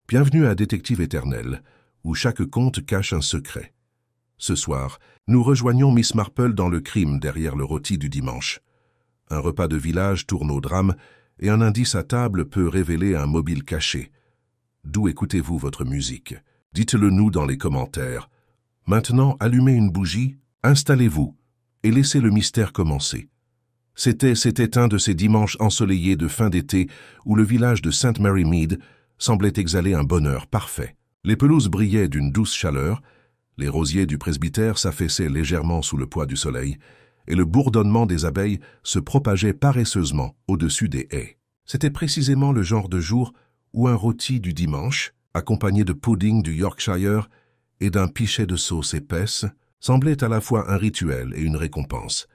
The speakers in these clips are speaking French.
Bienvenue à Détective Éternel, où chaque conte cache un secret. Ce soir, nous rejoignons Miss Marple dans le crime derrière le rôti du dimanche. Un repas de village tourne au drame et un indice à table peut révéler un mobile caché. D'où écoutez-vous votre musique? Dites-le nous dans les commentaires. Maintenant, allumez une bougie, installez-vous et laissez le mystère commencer. C'était un de ces dimanches ensoleillés de fin d'été où le village de St. Mary Mead semblait exhaler un bonheur parfait. Les pelouses brillaient d'une douce chaleur, les rosiers du presbytère s'affaissaient légèrement sous le poids du soleil, et le bourdonnement des abeilles se propageait paresseusement au-dessus des haies. C'était précisément le genre de jour où un rôti du dimanche, accompagné de pudding du Yorkshire et d'un pichet de sauce épaisse, semblait à la fois un rituel et une récompense.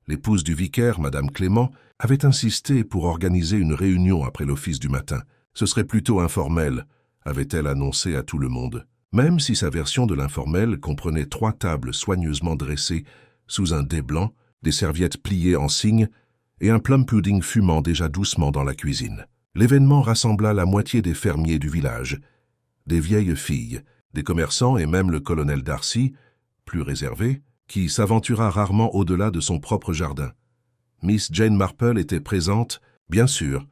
L'épouse du vicaire, Madame Clément, avait insisté pour organiser une réunion après l'office du matin. Ce serait plutôt informel, avait-elle annoncé à tout le monde. Même si sa version de l'informel comprenait 3 tables soigneusement dressées sous un dais blanc, des serviettes pliées en cygne et un plum pudding fumant déjà doucement dans la cuisine. L'événement rassembla la moitié des fermiers du village, des vieilles filles, des commerçants et même le colonel Darcy, plus réservé, qui s'aventura rarement au-delà de son propre jardin. Miss Jane Marple était présente, bien sûr.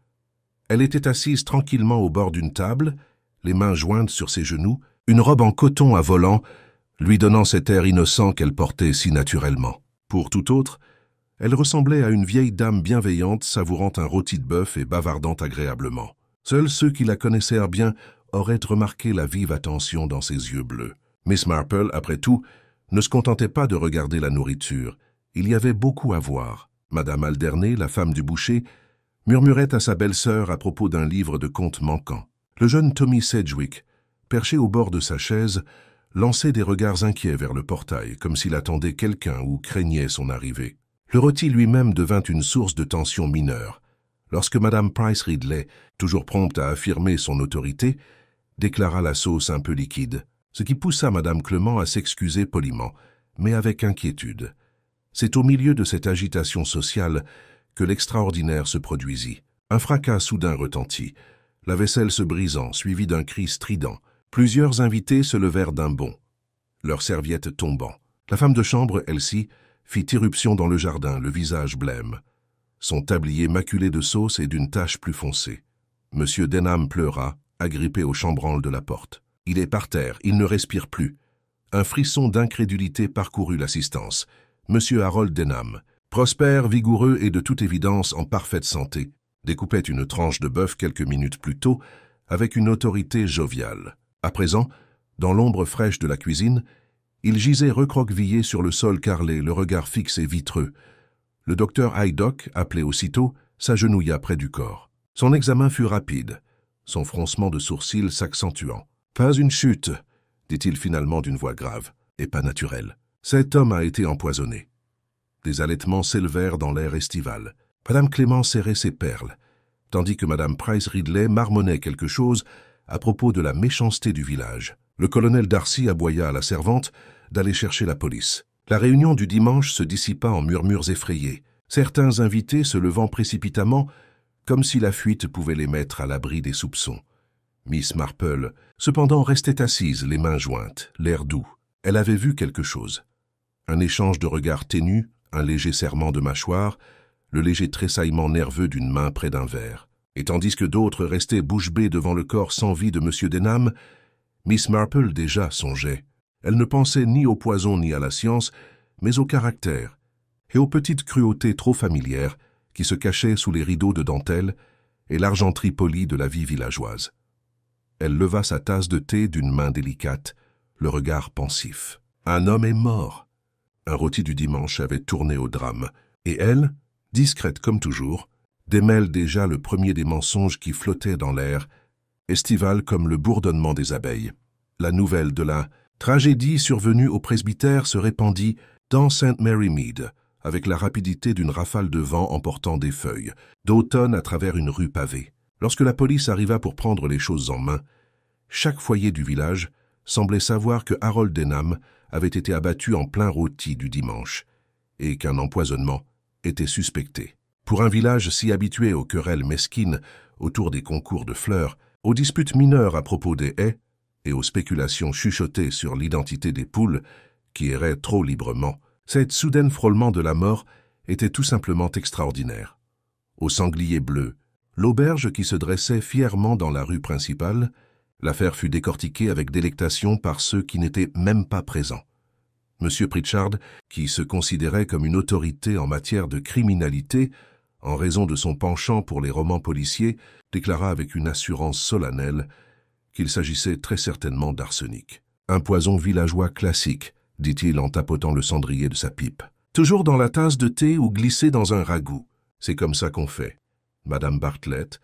Elle était assise tranquillement au bord d'une table, les mains jointes sur ses genoux, une robe en coton à volants, lui donnant cet air innocent qu'elle portait si naturellement. Pour tout autre, elle ressemblait à une vieille dame bienveillante savourant un rôti de bœuf et bavardant agréablement. Seuls ceux qui la connaissèrent bien auraient remarqué la vive attention dans ses yeux bleus. Miss Marple, après tout, ne se contentait pas de regarder la nourriture. Il y avait beaucoup à voir. Madame Alderney, la femme du boucher, murmurait à sa belle-sœur à propos d'un livre de contes manquant. Le jeune Tommy Sedgwick, perché au bord de sa chaise, lançait des regards inquiets vers le portail, comme s'il attendait quelqu'un ou craignait son arrivée. Le rôti lui-même devint une source de tension mineure, lorsque Madame Price Ridley, toujours prompte à affirmer son autorité, déclara la sauce un peu liquide, ce qui poussa Madame Clément à s'excuser poliment, mais avec inquiétude. C'est au milieu de cette agitation sociale que l'extraordinaire se produisit. Un fracas soudain retentit, la vaisselle se brisant, suivi d'un cri strident. Plusieurs invités se levèrent d'un bond, leurs serviettes tombant. La femme de chambre, Elsie, fit irruption dans le jardin, le visage blême, son tablier maculé de sauce et d'une tache plus foncée. Monsieur Denham pleura, agrippé au chambranle de la porte. Il est par terre, il ne respire plus. Un frisson d'incrédulité parcourut l'assistance. Monsieur Harold Denham, prospère, vigoureux et de toute évidence en parfaite santé, découpait une tranche de bœuf quelques minutes plus tôt avec une autorité joviale. À présent, dans l'ombre fraîche de la cuisine, il gisait recroquevillé sur le sol carrelé, le regard fixe et vitreux. Le docteur Haydock, appelé aussitôt, s'agenouilla près du corps. Son examen fut rapide, son froncement de sourcils s'accentuant. « Pas une chute », dit-il finalement d'une voix grave, et pas naturelle. « Cet homme a été empoisonné. » Des halètements s'élevèrent dans l'air estival. Madame Clément serrait ses perles, tandis que Madame Price Ridley marmonnait quelque chose à propos de la méchanceté du village. Le colonel Darcy aboya à la servante d'aller chercher la police. La réunion du dimanche se dissipa en murmures effrayés, certains invités se levant précipitamment, comme si la fuite pouvait les mettre à l'abri des soupçons. Miss Marple, cependant, restait assise, les mains jointes, l'air doux. Elle avait vu quelque chose. Un échange de regards ténus, un léger serrement de mâchoire, le léger tressaillement nerveux d'une main près d'un verre. Et tandis que d'autres restaient bouche bée devant le corps sans vie de M. Denham, Miss Marple déjà songeait. Elle ne pensait ni au poison ni à la science, mais au caractère, et aux petites cruautés trop familières qui se cachaient sous les rideaux de dentelle et l'argenterie polie de la vie villageoise. Elle leva sa tasse de thé d'une main délicate, le regard pensif. Un homme est mort. Un rôti du dimanche avait tourné au drame, et elle, discrète comme toujours, démêle déjà le premier des mensonges qui flottaient dans l'air, estival comme le bourdonnement des abeilles. La nouvelle de la tragédie survenue au presbytère se répandit dans St. Mary Mead, avec la rapidité d'une rafale de vent emportant des feuilles, d'automne à travers une rue pavée. Lorsque la police arriva pour prendre les choses en main, chaque foyer du village semblait savoir que Harold Denham avait été abattu en plein rôti du dimanche, et qu'un empoisonnement était suspecté. Pour un village si habitué aux querelles mesquines autour des concours de fleurs, Aux disputes mineures à propos des haies et aux spéculations chuchotées sur l'identité des poules qui erraient trop librement, cette soudaine frôlement de la mort était tout simplement extraordinaire. Au sanglier bleu, l'auberge qui se dressait fièrement dans la rue principale, l'affaire fut décortiquée avec délectation par ceux qui n'étaient même pas présents. M. Pritchard, qui se considérait comme une autorité en matière de criminalité, en raison de son penchant pour les romans policiers, déclara avec une assurance solennelle qu'il s'agissait très certainement d'arsenic. Un poison villageois classique, dit-il en tapotant le cendrier de sa pipe. Toujours dans la tasse de thé ou glissé dans un ragoût. C'est comme ça qu'on fait. Madame Bartlett,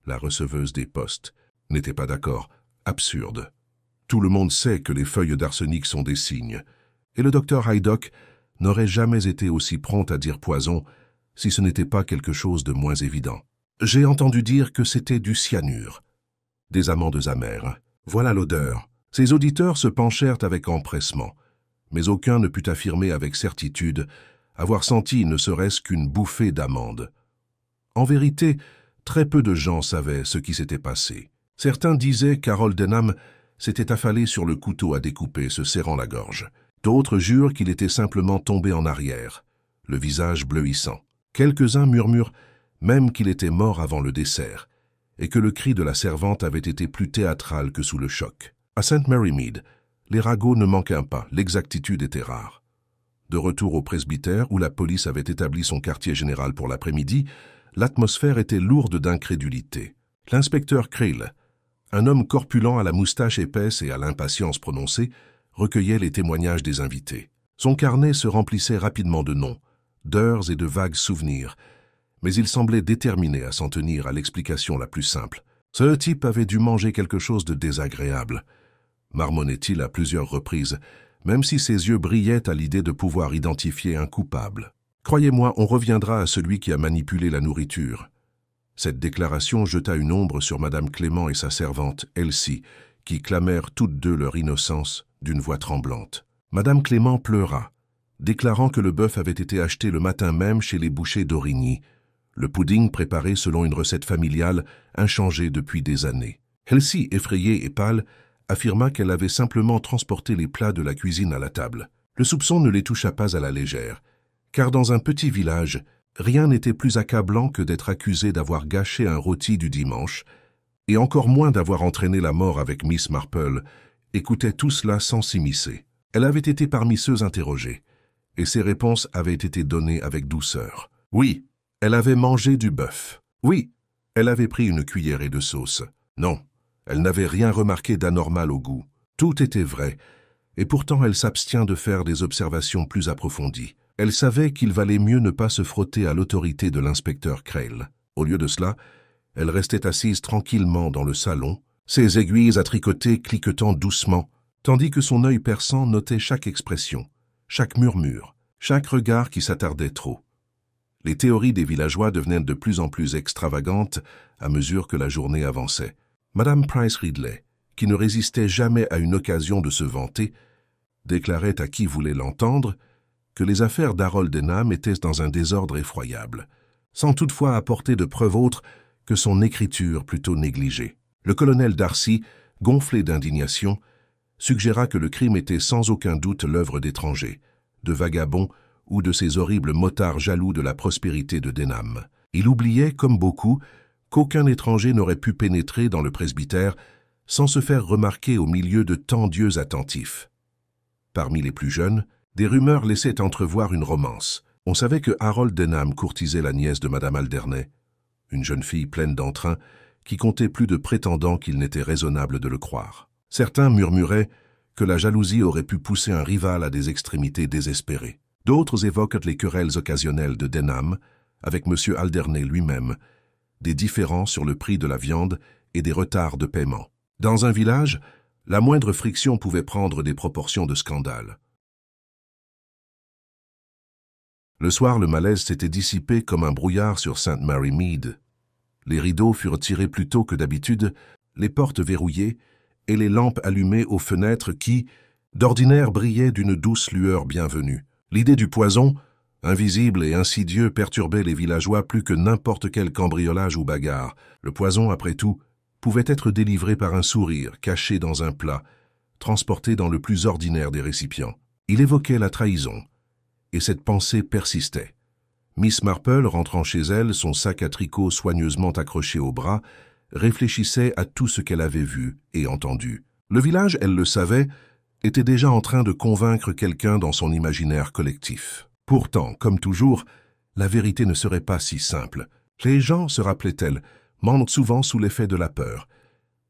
la receveuse des postes, n'était pas d'accord. Absurde. Tout le monde sait que les feuilles d'arsenic sont des cygnes, et le docteur Haydock n'aurait jamais été aussi prompt à dire poison si ce n'était pas quelque chose de moins évident. J'ai entendu dire que c'était du cyanure. Des amandes amères. Voilà l'odeur. Ses auditeurs se penchèrent avec empressement, mais aucun ne put affirmer avec certitude avoir senti ne serait-ce qu'une bouffée d'amande. En vérité, très peu de gens savaient ce qui s'était passé. Certains disaient qu'Harold Denham s'était affalé sur le couteau à découper, se serrant la gorge. D'autres jurent qu'il était simplement tombé en arrière, le visage bleuissant. Quelques-uns murmurent même qu'il était mort avant le dessert, et que le cri de la servante avait été plus théâtral que sous le choc. À St. Mary Mead, les ragots ne manquaient pas, l'exactitude était rare. De retour au presbytère, où la police avait établi son quartier général pour l'après-midi, l'atmosphère était lourde d'incrédulité. L'inspecteur Creel, un homme corpulent à la moustache épaisse et à l'impatience prononcée, recueillait les témoignages des invités. Son carnet se remplissait rapidement de noms, d'heures et de vagues souvenirs, mais il semblait déterminé à s'en tenir à l'explication la plus simple. Ce type avait dû manger quelque chose de désagréable, marmonnait-il à plusieurs reprises, même si ses yeux brillaient à l'idée de pouvoir identifier un coupable. Croyez-moi, on reviendra à celui qui a manipulé la nourriture. Cette déclaration jeta une ombre sur Madame Clément et sa servante, Elsie, qui clamèrent toutes deux leur innocence d'une voix tremblante. Madame Clément pleura, déclarant que le bœuf avait été acheté le matin même chez les bouchers d'Origny, le pudding préparé selon une recette familiale inchangée depuis des années. Elsie, effrayée et pâle, affirma qu'elle avait simplement transporté les plats de la cuisine à la table. Le soupçon ne les toucha pas à la légère, car dans un petit village, rien n'était plus accablant que d'être accusé d'avoir gâché un rôti du dimanche, et encore moins d'avoir entraîné la mort avec Miss Marple, écoutait tout cela sans s'immiscer. Elle avait été parmi ceux interrogés, et ses réponses avaient été données avec douceur. Oui, elle avait mangé du bœuf. Oui, elle avait pris une cuillerée de sauce. Non, elle n'avait rien remarqué d'anormal au goût. Tout était vrai, et pourtant elle s'abstient de faire des observations plus approfondies. Elle savait qu'il valait mieux ne pas se frotter à l'autorité de l'inspecteur Creel. Au lieu de cela, elle restait assise tranquillement dans le salon, ses aiguilles à tricoter cliquetant doucement, tandis que son œil perçant notait chaque expression, chaque murmure, chaque regard qui s'attardait trop. Les théories des villageois devenaient de plus en plus extravagantes à mesure que la journée avançait. Madame Price Ridley, qui ne résistait jamais à une occasion de se vanter, déclarait à qui voulait l'entendre que les affaires d'Harold Denham étaient dans un désordre effroyable, sans toutefois apporter de preuves autres que son écriture plutôt négligée. Le colonel Darcy, gonflé d'indignation, suggéra que le crime était sans aucun doute l'œuvre d'étrangers, de vagabonds ou de ces horribles motards jaloux de la prospérité de Denham. Il oubliait, comme beaucoup, qu'aucun étranger n'aurait pu pénétrer dans le presbytère sans se faire remarquer au milieu de tant d'yeux attentifs. Parmi les plus jeunes, des rumeurs laissaient entrevoir une romance. On savait que Harold Denham courtisait la nièce de Madame Alderney, une jeune fille pleine d'entrain qui comptait plus de prétendants qu'il n'était raisonnable de le croire. Certains murmuraient que la jalousie aurait pu pousser un rival à des extrémités désespérées. D'autres évoquent les querelles occasionnelles de Denham avec M. Alderney lui-même, des différends sur le prix de la viande et des retards de paiement. Dans un village, la moindre friction pouvait prendre des proportions de scandale. Le soir, le malaise s'était dissipé comme un brouillard sur St. Mary Mead. Les rideaux furent tirés plus tôt que d'habitude, les portes verrouillées et les lampes allumées aux fenêtres qui, d'ordinaire, brillaient d'une douce lueur bienvenue. L'idée du poison, invisible et insidieux, perturbait les villageois plus que n'importe quel cambriolage ou bagarre. Le poison, après tout, pouvait être délivré par un sourire caché dans un plat, transporté dans le plus ordinaire des récipients. Il évoquait la trahison, et cette pensée persistait. Miss Marple, rentrant chez elle, son sac à tricot soigneusement accroché au bras, réfléchissait à tout ce qu'elle avait vu et entendu. Le village, elle le savait, était déjà en train de convaincre quelqu'un dans son imaginaire collectif. Pourtant, comme toujours, la vérité ne serait pas si simple. Les gens, se rappelait-elle, mentent souvent sous l'effet de la peur,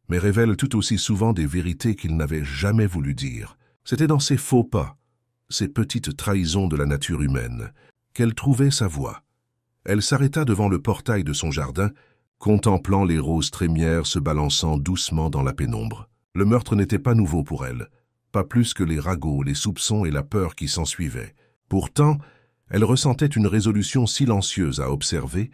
mais révèlent tout aussi souvent des vérités qu'ils n'avaient jamais voulu dire. C'était dans ces faux pas, ces petites trahisons de la nature humaine, qu'elle trouvait sa voie. Elle s'arrêta devant le portail de son jardin, contemplant les roses trémières se balançant doucement dans la pénombre. Le meurtre n'était pas nouveau pour elle, pas plus que les ragots, les soupçons et la peur qui s'ensuivaient. Pourtant, elle ressentait une résolution silencieuse à observer,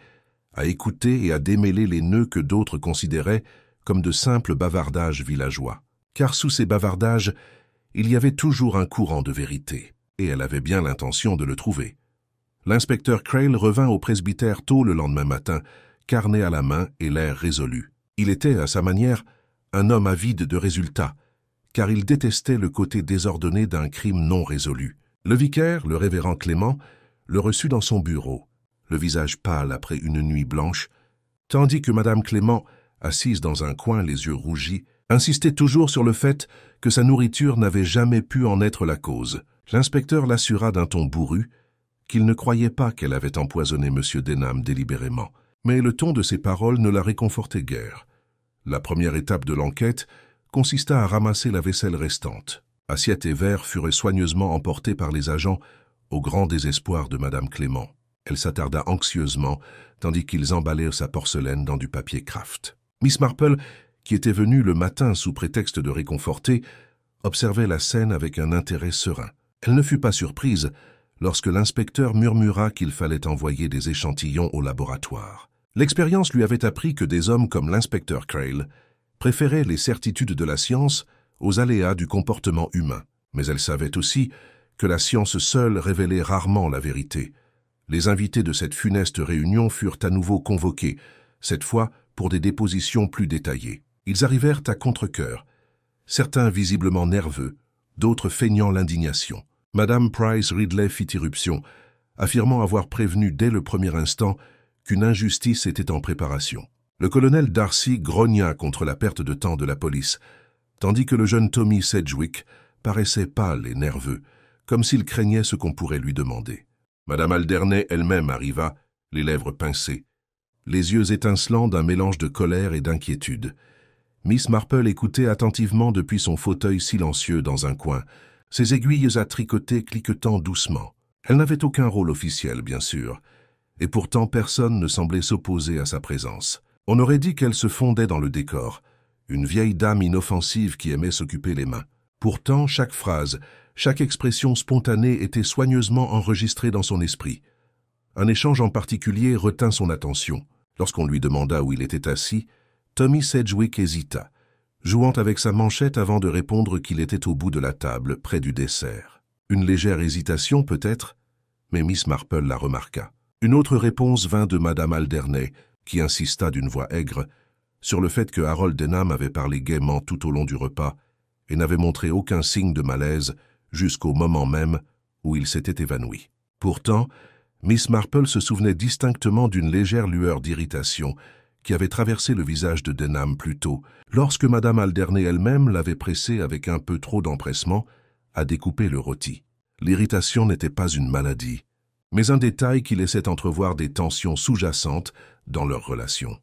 à écouter et à démêler les nœuds que d'autres considéraient comme de simples bavardages villageois. Car sous ces bavardages, il y avait toujours un courant de vérité, et elle avait bien l'intention de le trouver. L'inspecteur Crail revint au presbytère tôt le lendemain matin, carnet à la main et l'air résolu. Il était, à sa manière, un homme avide de résultats, car il détestait le côté désordonné d'un crime non résolu. Le vicaire, le révérend Clément, le reçut dans son bureau, le visage pâle après une nuit blanche, tandis que madame Clément, assise dans un coin, les yeux rougis, insistait toujours sur le fait que sa nourriture n'avait jamais pu en être la cause. L'inspecteur l'assura d'un ton bourru qu'il ne croyait pas qu'elle avait empoisonné M. Denham délibérément. Mais le ton de ses paroles ne la réconfortait guère. La première étape de l'enquête consista à ramasser la vaisselle restante. Assiettes et verres furent soigneusement emportés par les agents, au grand désespoir de madame Clément. Elle s'attarda anxieusement, tandis qu'ils emballèrent sa porcelaine dans du papier Kraft. Miss Marple, qui était venue le matin sous prétexte de réconforter, observait la scène avec un intérêt serein. Elle ne fut pas surprise lorsque l'inspecteur murmura qu'il fallait envoyer des échantillons au laboratoire. L'expérience lui avait appris que des hommes comme l'inspecteur Crail préféraient les certitudes de la science aux aléas du comportement humain. Mais elle savait aussi que la science seule révélait rarement la vérité. Les invités de cette funeste réunion furent à nouveau convoqués, cette fois pour des dépositions plus détaillées. Ils arrivèrent à contre-cœur, certains visiblement nerveux, d'autres feignant l'indignation. Madame Price Ridley fit irruption, affirmant avoir prévenu dès le premier instant qu'une injustice était en préparation. Le colonel Darcy grogna contre la perte de temps de la police, tandis que le jeune Tommy Sedgwick paraissait pâle et nerveux, comme s'il craignait ce qu'on pourrait lui demander. Madame Alderney elle-même arriva, les lèvres pincées, les yeux étincelants d'un mélange de colère et d'inquiétude. Miss Marple écoutait attentivement depuis son fauteuil silencieux dans un coin, ses aiguilles à tricoter cliquetant doucement. Elle n'avait aucun rôle officiel, bien sûr, et pourtant personne ne semblait s'opposer à sa présence. On aurait dit qu'elle se fondait dans le décor, une vieille dame inoffensive qui aimait s'occuper les mains. Pourtant, chaque phrase, chaque expression spontanée était soigneusement enregistrée dans son esprit. Un échange en particulier retint son attention. Lorsqu'on lui demanda où il était assis, Tommy Sedgwick hésita, jouant avec sa manchette avant de répondre qu'il était au bout de la table, près du dessert. Une légère hésitation peut-être, mais Miss Marple la remarqua. Une autre réponse vint de madame Alderney, qui insista d'une voix aigre sur le fait que Harold Denham avait parlé gaiement tout au long du repas et n'avait montré aucun signe de malaise jusqu'au moment même où il s'était évanoui. Pourtant, Miss Marple se souvenait distinctement d'une légère lueur d'irritation qui avait traversé le visage de Denham plus tôt, lorsque madame Alderney elle-même l'avait pressé avec un peu trop d'empressement à découper le rôti. L'irritation n'était pas une maladie, mais un détail qui laissait entrevoir des tensions sous-jacentes dans leur relation.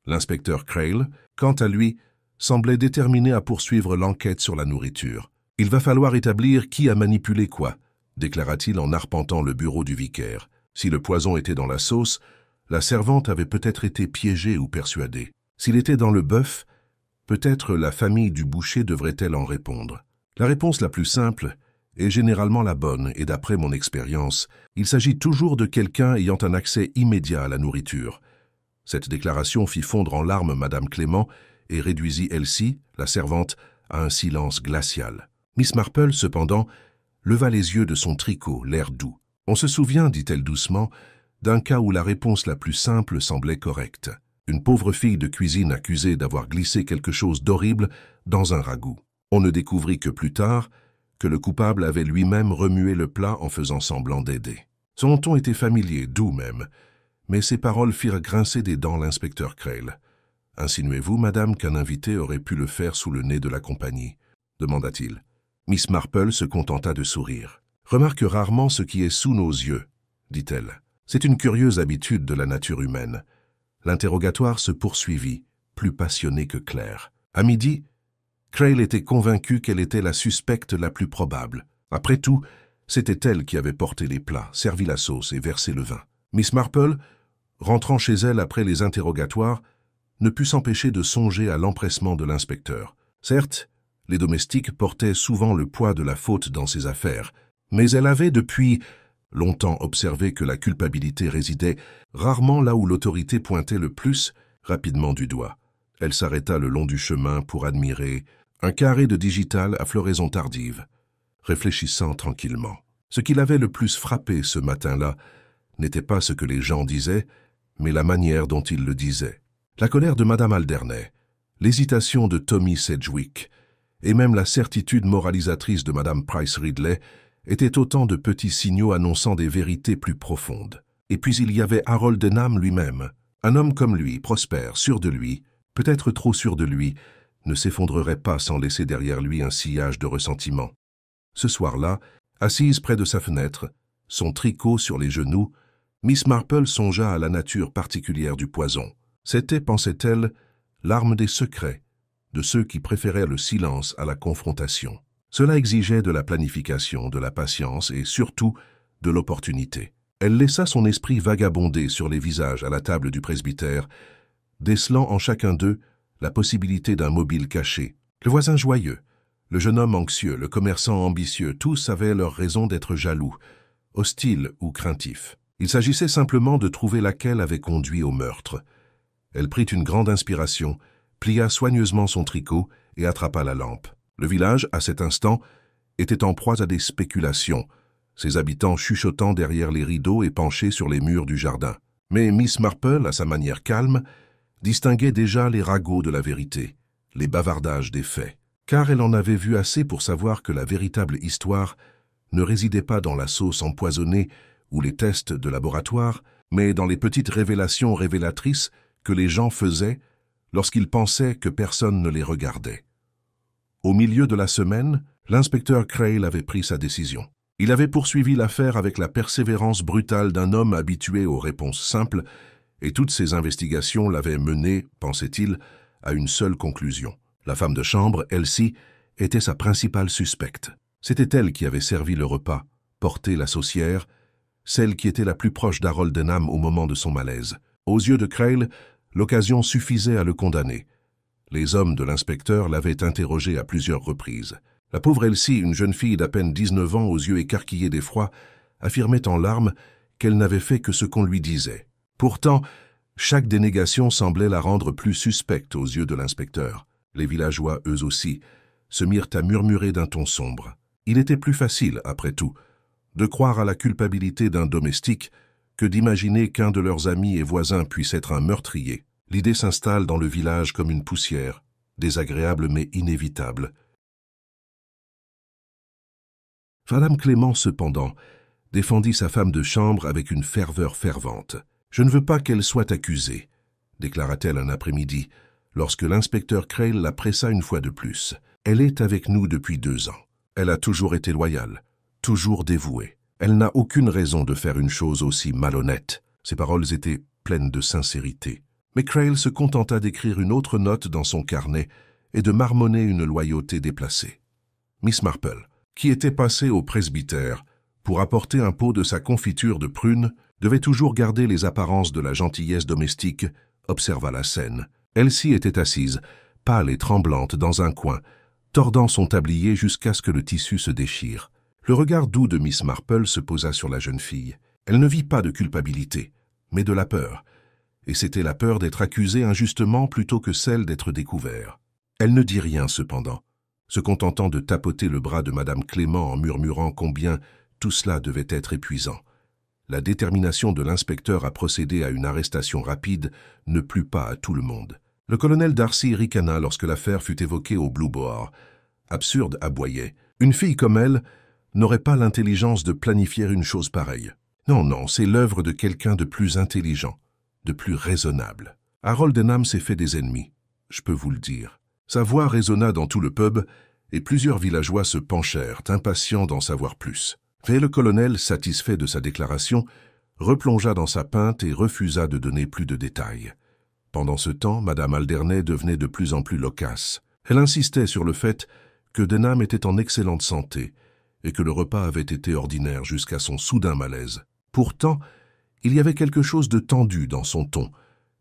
L'inspecteur Crail, quant à lui, semblait déterminé à poursuivre l'enquête sur la nourriture. « Il va falloir établir qui a manipulé quoi », déclara-t-il en arpentant le bureau du vicaire. Si le poison était dans la sauce, la servante avait peut-être été piégée ou persuadée. S'il était dans le bœuf, peut-être la famille du boucher devrait-elle en répondre. La réponse la plus simple est généralement la bonne, et d'après mon expérience, il s'agit toujours de quelqu'un ayant un accès immédiat à la nourriture. Cette déclaration fit fondre en larmes madame Clément et réduisit Elsie, la servante, à un silence glacial. Miss Marple, cependant, leva les yeux de son tricot, l'air doux. « On se souvient, dit-elle doucement, d'un cas où la réponse la plus simple semblait correcte. une pauvre fille de cuisine accusée d'avoir glissé quelque chose d'horrible dans un ragoût. On ne découvrit que plus tard que le coupable avait lui-même remué le plat en faisant semblant d'aider. Son ton était familier, doux même, mais ses paroles firent grincer des dents l'inspecteur Crail. « Insinuez-vous, madame, qu'un invité aurait pu le faire sous le nez de la compagnie ?» demanda-t-il. Miss Marple se contenta de sourire. « Remarque rarement ce qui est sous nos yeux, » dit-elle. « C'est une curieuse habitude de la nature humaine. » L'interrogatoire se poursuivit, plus passionné que clair. À midi, Crail était convaincu qu'elle était la suspecte la plus probable. Après tout, c'était elle qui avait porté les plats, servi la sauce et versé le vin. Miss Marple, rentrant chez elle après les interrogatoires, ne put s'empêcher de songer à l'empressement de l'inspecteur. Certes, les domestiques portaient souvent le poids de la faute dans ces affaires, mais elle avait depuis longtemps observé que la culpabilité résidait rarement là où l'autorité pointait le plus rapidement du doigt. Elle s'arrêta le long du chemin pour admirer un carré de digital à floraison tardive, réfléchissant tranquillement. Ce qui l'avait le plus frappé ce matin-là n'était pas ce que les gens disaient, mais la manière dont ils le disaient. La colère de Madame Alderney, l'hésitation de Tommy Sedgwick, et même la certitude moralisatrice de Madame Price Ridley étaient autant de petits signaux annonçant des vérités plus profondes. Et puis il y avait Harold Denham lui-même. Un homme comme lui, prospère, sûr de lui, peut-être trop sûr de lui, ne s'effondrerait pas sans laisser derrière lui un sillage de ressentiment. Ce soir-là, assise près de sa fenêtre, son tricot sur les genoux, Miss Marple songea à la nature particulière du poison. C'était, pensait-elle, l'arme des secrets, de ceux qui préféraient le silence à la confrontation. Cela exigeait de la planification, de la patience et surtout de l'opportunité. Elle laissa son esprit vagabonder sur les visages à la table du presbytère, décelant en chacun d'eux la possibilité d'un mobile caché. Le voisin joyeux, le jeune homme anxieux, le commerçant ambitieux, tous avaient leur raison d'être jaloux, hostiles ou craintifs. Il s'agissait simplement de trouver laquelle avait conduit au meurtre. Elle prit une grande inspiration, plia soigneusement son tricot et attrapa la lampe. Le village, à cet instant, était en proie à des spéculations, ses habitants chuchotant derrière les rideaux et penchés sur les murs du jardin. Mais Miss Marple, à sa manière calme, distinguait déjà les ragots de la vérité, les bavardages des faits, car elle en avait vu assez pour savoir que la véritable histoire ne résidait pas dans la sauce empoisonnée ou les tests de laboratoire, mais dans les petites révélations révélatrices que les gens faisaient lorsqu'ils pensaient que personne ne les regardait. Au milieu de la semaine, l'inspecteur Crail avait pris sa décision. Il avait poursuivi l'affaire avec la persévérance brutale d'un homme habitué aux réponses simples, et toutes ses investigations l'avaient mené, pensait-il, à une seule conclusion. La femme de chambre, Elsie, était sa principale suspecte. C'était elle qui avait servi le repas, porté la saucière, celle qui était la plus proche d'Harold Denham au moment de son malaise. Aux yeux de Crail, l'occasion suffisait à le condamner. Les hommes de l'inspecteur l'avaient interrogé à plusieurs reprises. La pauvre Elsie, une jeune fille d'à peine 19 ans aux yeux écarquillés d'effroi, affirmait en larmes qu'elle n'avait fait que ce qu'on lui disait. Pourtant, chaque dénégation semblait la rendre plus suspecte aux yeux de l'inspecteur. Les villageois, eux aussi, se mirent à murmurer d'un ton sombre. Il était plus facile, après tout, de croire à la culpabilité d'un domestique que d'imaginer qu'un de leurs amis et voisins puisse être un meurtrier. L'idée s'installe dans le village comme une poussière, désagréable mais inévitable. Madame Clément, cependant, défendit sa femme de chambre avec une ferveur fervente. « Je ne veux pas qu'elle soit accusée », déclara-t-elle un après-midi, lorsque l'inspecteur Crail la pressa une fois de plus. « Elle est avec nous depuis 2 ans. Elle a toujours été loyale, toujours dévouée. Elle n'a aucune raison de faire une chose aussi malhonnête. » Ses paroles étaient pleines de sincérité. Mais Crail se contenta d'écrire une autre note dans son carnet et de marmonner une loyauté déplacée. Miss Marple, qui était passée au presbytère pour apporter un pot de sa confiture de prunes, devait toujours garder les apparences de la gentillesse domestique, observa la scène. Elsie était assise, pâle et tremblante dans un coin, tordant son tablier jusqu'à ce que le tissu se déchire. Le regard doux de Miss Marple se posa sur la jeune fille. Elle ne vit pas de culpabilité, mais de la peur. Et c'était la peur d'être accusée injustement plutôt que celle d'être découvert. Elle ne dit rien cependant, se contentant de tapoter le bras de Madame Clément en murmurant combien tout cela devait être épuisant. La détermination de l'inspecteur à procéder à une arrestation rapide ne plut pas à tout le monde. Le colonel Darcy ricana lorsque l'affaire fut évoquée au Blue Boar. Absurde, aboyait. Une fille comme elle n'aurait pas l'intelligence de planifier une chose pareille. Non, non, c'est l'œuvre de quelqu'un de plus intelligent, de plus raisonnable. Harold Denham s'est fait des ennemis, je peux vous le dire. Sa voix résonna dans tout le pub et plusieurs villageois se penchèrent, impatients d'en savoir plus. Mais le colonel, satisfait de sa déclaration, replongea dans sa pinte et refusa de donner plus de détails. Pendant ce temps, Madame Alderney devenait de plus en plus loquace. Elle insistait sur le fait que Denham était en excellente santé et que le repas avait été ordinaire jusqu'à son soudain malaise. Pourtant, il y avait quelque chose de tendu dans son ton,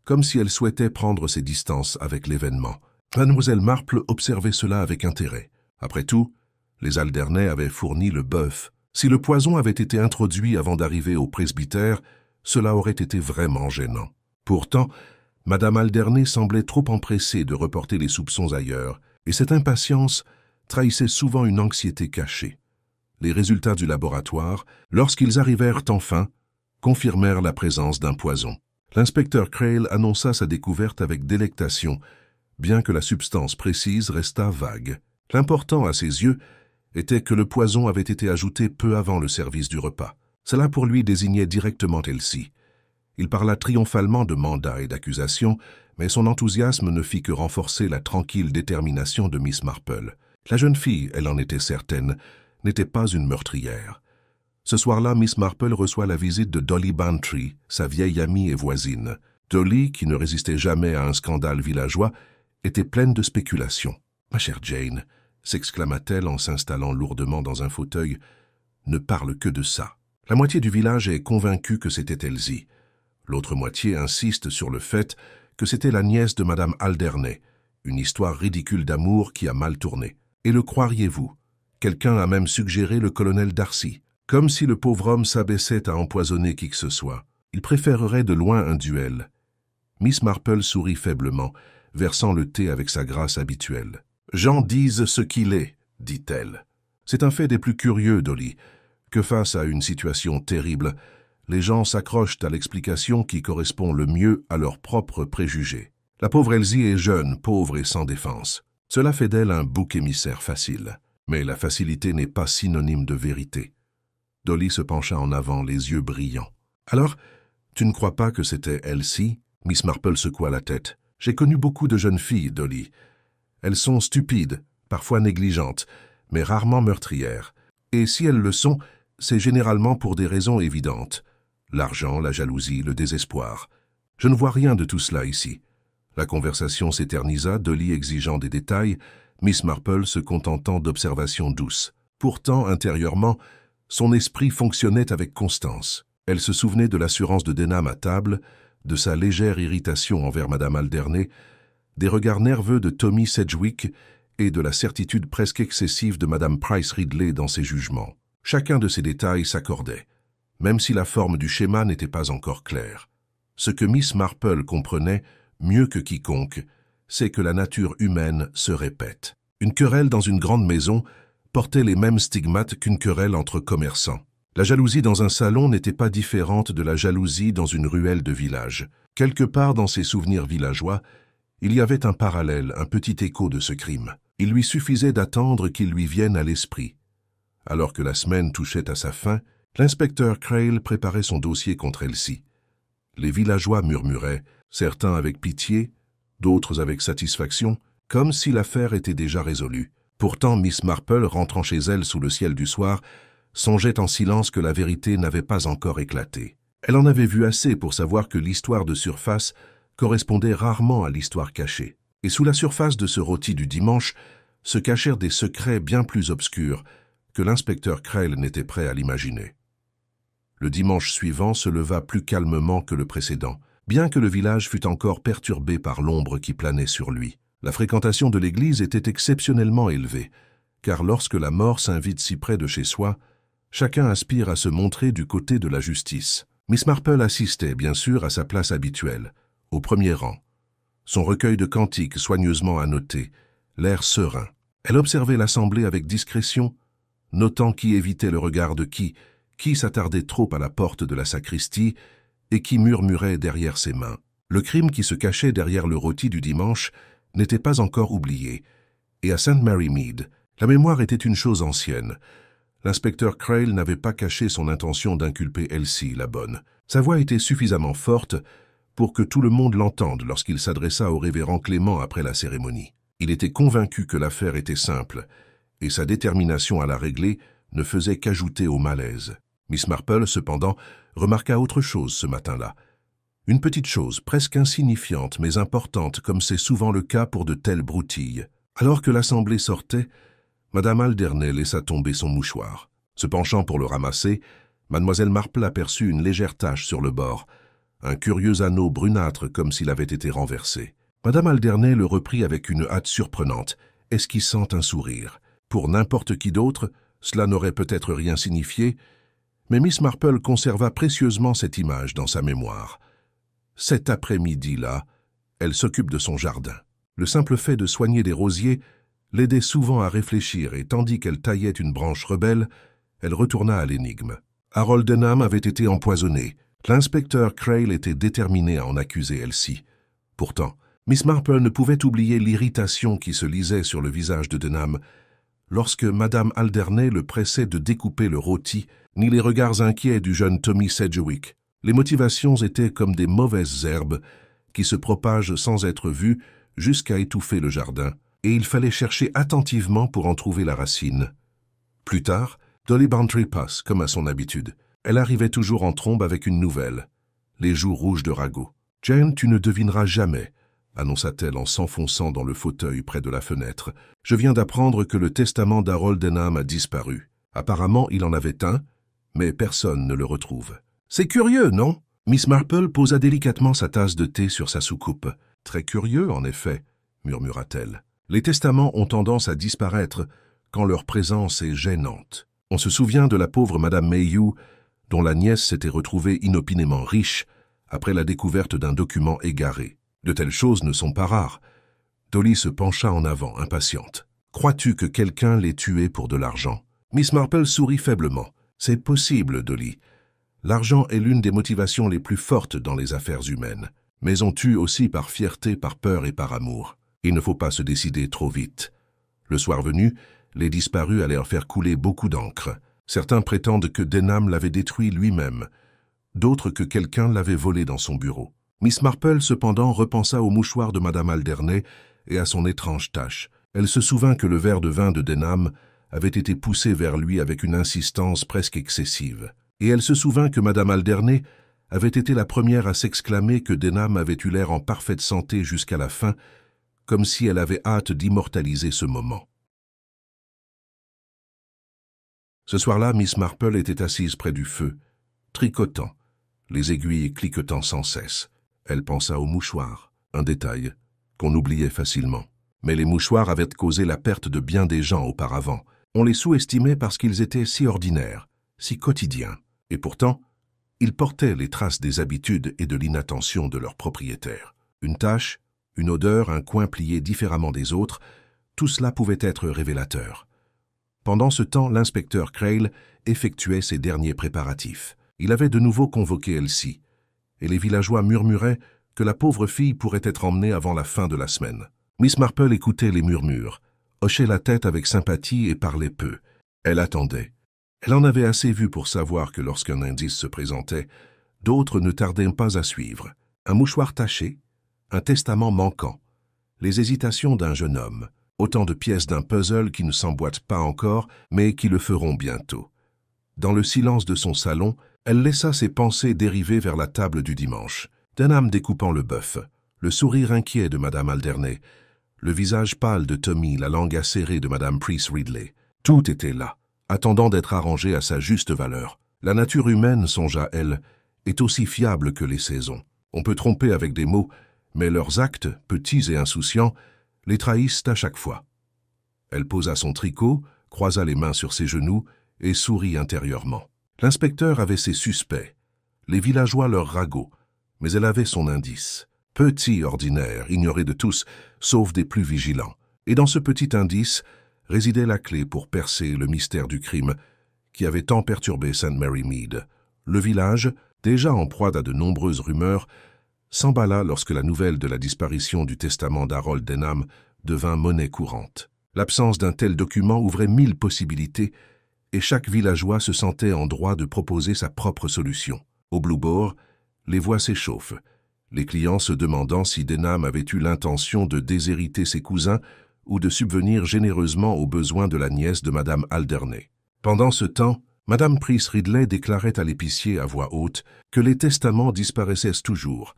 comme si elle souhaitait prendre ses distances avec l'événement. Mademoiselle Marple observait cela avec intérêt. Après tout, les Alderney avaient fourni le bœuf. Si le poison avait été introduit avant d'arriver au presbytère, cela aurait été vraiment gênant. Pourtant, Madame Alderney semblait trop empressée de reporter les soupçons ailleurs, et cette impatience trahissait souvent une anxiété cachée. Les résultats du laboratoire, lorsqu'ils arrivèrent enfin, confirmèrent la présence d'un poison. L'inspecteur Crail annonça sa découverte avec délectation, bien que la substance précise restât vague. L'important à ses yeux était que le poison avait été ajouté peu avant le service du repas. Cela pour lui désignait directement Elsie. Il parla triomphalement de mandat et d'accusation, mais son enthousiasme ne fit que renforcer la tranquille détermination de Miss Marple. La jeune fille, elle en était certaine, n'était pas une meurtrière. Ce soir-là, Miss Marple reçoit la visite de Dolly Bantry, sa vieille amie et voisine. Dolly, qui ne résistait jamais à un scandale villageois, était pleine de spéculations. « Ma chère Jane », s'exclama-t-elle en s'installant lourdement dans un fauteuil, « ne parle que de ça. La moitié du village est convaincue que c'était Elsie. L'autre moitié insiste sur le fait que c'était la nièce de Madame Alderney, une histoire ridicule d'amour qui a mal tourné. Et le croiriez-vous? Quelqu'un a même suggéré le colonel Darcy. Comme si le pauvre homme s'abaissait à empoisonner qui que ce soit. Il préférerait de loin un duel. Miss Marple sourit faiblement, versant le thé avec sa grâce habituelle. « J'en dise ce qu'il est, dit-elle. C'est un fait des plus curieux, Dolly, que face à une situation terrible, les gens s'accrochent à l'explication qui correspond le mieux à leurs propres préjugés. La pauvre Elsie est jeune, pauvre et sans défense. Cela fait d'elle un bouc émissaire facile. Mais la facilité n'est pas synonyme de vérité. » Dolly se pencha en avant, les yeux brillants. « Alors, tu ne crois pas que c'était Elsie ?» Miss Marple secoua la tête. « J'ai connu beaucoup de jeunes filles, Dolly. Elles sont stupides, parfois négligentes, mais rarement meurtrières. Et si elles le sont, c'est généralement pour des raisons évidentes. L'argent, la jalousie, le désespoir. Je ne vois rien de tout cela ici. » La conversation s'éternisa, Dolly exigeant des détails, Miss Marple se contentant d'observations douces. Pourtant, intérieurement, son esprit fonctionnait avec constance. Elle se souvenait de l'assurance de Denham à table, de sa légère irritation envers Madame Alderney, des regards nerveux de Tommy Sedgwick et de la certitude presque excessive de Madame Price Ridley dans ses jugements. Chacun de ces détails s'accordait, même si la forme du schéma n'était pas encore claire. Ce que Miss Marple comprenait, mieux que quiconque, c'est que la nature humaine se répète. Une querelle dans une grande maison portait les mêmes stigmates qu'une querelle entre commerçants. La jalousie dans un salon n'était pas différente de la jalousie dans une ruelle de village. Quelque part dans ses souvenirs villageois, il y avait un parallèle, un petit écho de ce crime. Il lui suffisait d'attendre qu'il lui vienne à l'esprit. Alors que la semaine touchait à sa fin, l'inspecteur Crail préparait son dossier contre Elsie. Les villageois murmuraient, certains avec pitié, d'autres avec satisfaction, comme si l'affaire était déjà résolue. Pourtant, Miss Marple, rentrant chez elle sous le ciel du soir, songeait en silence que la vérité n'avait pas encore éclaté. Elle en avait vu assez pour savoir que l'histoire de surface correspondait rarement à l'histoire cachée. Et sous la surface de ce rôti du dimanche se cachèrent des secrets bien plus obscurs que l'inspecteur Crail n'était prêt à l'imaginer. Le dimanche suivant se leva plus calmement que le précédent, bien que le village fût encore perturbé par l'ombre qui planait sur lui. La fréquentation de l'église était exceptionnellement élevée, car lorsque la mort s'invite si près de chez soi, chacun aspire à se montrer du côté de la justice. Miss Marple assistait, bien sûr, à sa place habituelle, au premier rang. Son recueil de cantiques soigneusement annoté, l'air serein. Elle observait l'assemblée avec discrétion, notant qui évitait le regard de qui qui s'attardait trop à la porte de la sacristie et qui murmurait derrière ses mains. Le crime qui se cachait derrière le rôti du dimanche n'était pas encore oublié, et à St. Mary Mead, la mémoire était une chose ancienne. L'inspecteur Crail n'avait pas caché son intention d'inculper Elsie, la bonne. Sa voix était suffisamment forte pour que tout le monde l'entende lorsqu'il s'adressa au révérend Clément après la cérémonie. Il était convaincu que l'affaire était simple, et sa détermination à la régler ne faisait qu'ajouter au malaise. Miss Marple, cependant, remarqua autre chose ce matin-là. Une petite chose, presque insignifiante mais importante, comme c'est souvent le cas pour de telles broutilles. Alors que l'assemblée sortait, Madame Alderney laissa tomber son mouchoir. Se penchant pour le ramasser, Mademoiselle Marple aperçut une légère tache sur le bord, un curieux anneau brunâtre comme s'il avait été renversé. Madame Alderney le reprit avec une hâte surprenante, esquissant un sourire. Pour n'importe qui d'autre, cela n'aurait peut-être rien signifié, mais Miss Marple conserva précieusement cette image dans sa mémoire. Cet après-midi-là, elle s'occupe de son jardin. Le simple fait de soigner des rosiers l'aidait souvent à réfléchir et tandis qu'elle taillait une branche rebelle, elle retourna à l'énigme. Harold Denham avait été empoisonné. L'inspecteur Crail était déterminé à en accuser Elsie. Pourtant, Miss Marple ne pouvait oublier l'irritation qui se lisait sur le visage de Denham lorsque Madame Alderney le pressait de découper le rôti, ni les regards inquiets du jeune Tommy Sedgwick. Les motivations étaient comme des mauvaises herbes qui se propagent sans être vues jusqu'à étouffer le jardin, et il fallait chercher attentivement pour en trouver la racine. Plus tard, Dolly Bantry passe, comme à son habitude. Elle arrivait toujours en trombe avec une nouvelle, les joues rouges de Rago. « Jane, tu ne devineras jamais, » annonça-t-elle en s'enfonçant dans le fauteuil près de la fenêtre. « Je viens d'apprendre que le testament d'Harold Denham a disparu. Apparemment, il en avait un, mais personne ne le retrouve. »« C'est curieux, non ?» Miss Marple posa délicatement sa tasse de thé sur sa soucoupe. « Très curieux, en effet, » murmura-t-elle. « Les testaments ont tendance à disparaître quand leur présence est gênante. On se souvient de la pauvre Madame Mayhew, dont la nièce s'était retrouvée inopinément riche après la découverte d'un document égaré. De telles choses ne sont pas rares. » Dolly se pencha en avant, impatiente. « Crois-tu que quelqu'un l'ait tué pour de l'argent ?» Miss Marple sourit faiblement. « C'est possible, Dolly. L'argent est l'une des motivations les plus fortes dans les affaires humaines. Mais on tue aussi par fierté, par peur et par amour. Il ne faut pas se décider trop vite. » Le soir venu, les disparus allèrent faire couler beaucoup d'encre. Certains prétendent que Denham l'avait détruit lui-même, d'autres que quelqu'un l'avait volé dans son bureau. Miss Marple, cependant, repensa au mouchoir de Madame Alderney et à son étrange tâche. Elle se souvint que le verre de vin de Denham avait été poussé vers lui avec une insistance presque excessive. Et elle se souvint que Madame Alderney avait été la première à s'exclamer que Denham avait eu l'air en parfaite santé jusqu'à la fin, comme si elle avait hâte d'immortaliser ce moment. Ce soir-là, Miss Marple était assise près du feu, tricotant, les aiguilles cliquetant sans cesse. Elle pensa aux mouchoirs, un détail qu'on oubliait facilement. Mais les mouchoirs avaient causé la perte de bien des gens auparavant. On les sous-estimait parce qu'ils étaient si ordinaires, si quotidiens. Et pourtant, ils portaient les traces des habitudes et de l'inattention de leurs propriétaires. Une tache, une odeur, un coin plié différemment des autres, tout cela pouvait être révélateur. Pendant ce temps, l'inspecteur Crail effectuait ses derniers préparatifs. Il avait de nouveau convoqué Elsie, et les villageois murmuraient que la pauvre fille pourrait être emmenée avant la fin de la semaine. Miss Marple écoutait les murmures, hochait la tête avec sympathie et parlait peu. Elle attendait. Elle en avait assez vu pour savoir que lorsqu'un indice se présentait, d'autres ne tardaient pas à suivre. Un mouchoir taché, un testament manquant, les hésitations d'un jeune homme, autant de pièces d'un puzzle qui ne s'emboîtent pas encore, mais qui le feront bientôt. Dans le silence de son salon, elle laissa ses pensées dériver vers la table du dimanche. Denham découpant le bœuf, le sourire inquiet de Madame Alderney, le visage pâle de Tommy, la langue acérée de Madame Price Ridley. Tout était là, attendant d'être arrangé à sa juste valeur. La nature humaine, songea elle, est aussi fiable que les saisons. On peut tromper avec des mots, mais leurs actes, petits et insouciants, les trahissent à chaque fois. Elle posa son tricot, croisa les mains sur ses genoux et sourit intérieurement. L'inspecteur avait ses suspects, les villageois leurs ragots, mais elle avait son indice. Petit, ordinaire, ignoré de tous, sauf des plus vigilants. Et dans ce petit indice résidait la clé pour percer le mystère du crime qui avait tant perturbé St. Mary Mead. Le village, déjà en proie à de nombreuses rumeurs, s'emballa lorsque la nouvelle de la disparition du testament d'Harold Denham devint monnaie courante. L'absence d'un tel document ouvrait 1000 possibilités et chaque villageois se sentait en droit de proposer sa propre solution. Au Blue Boar, les voix s'échauffent, les clients se demandant si Denham avait eu l'intention de déshériter ses cousins ou de subvenir généreusement aux besoins de la nièce de Madame Alderney. Pendant ce temps, Madame Price Ridley déclarait à l'épicier à voix haute que les testaments disparaissaient toujours,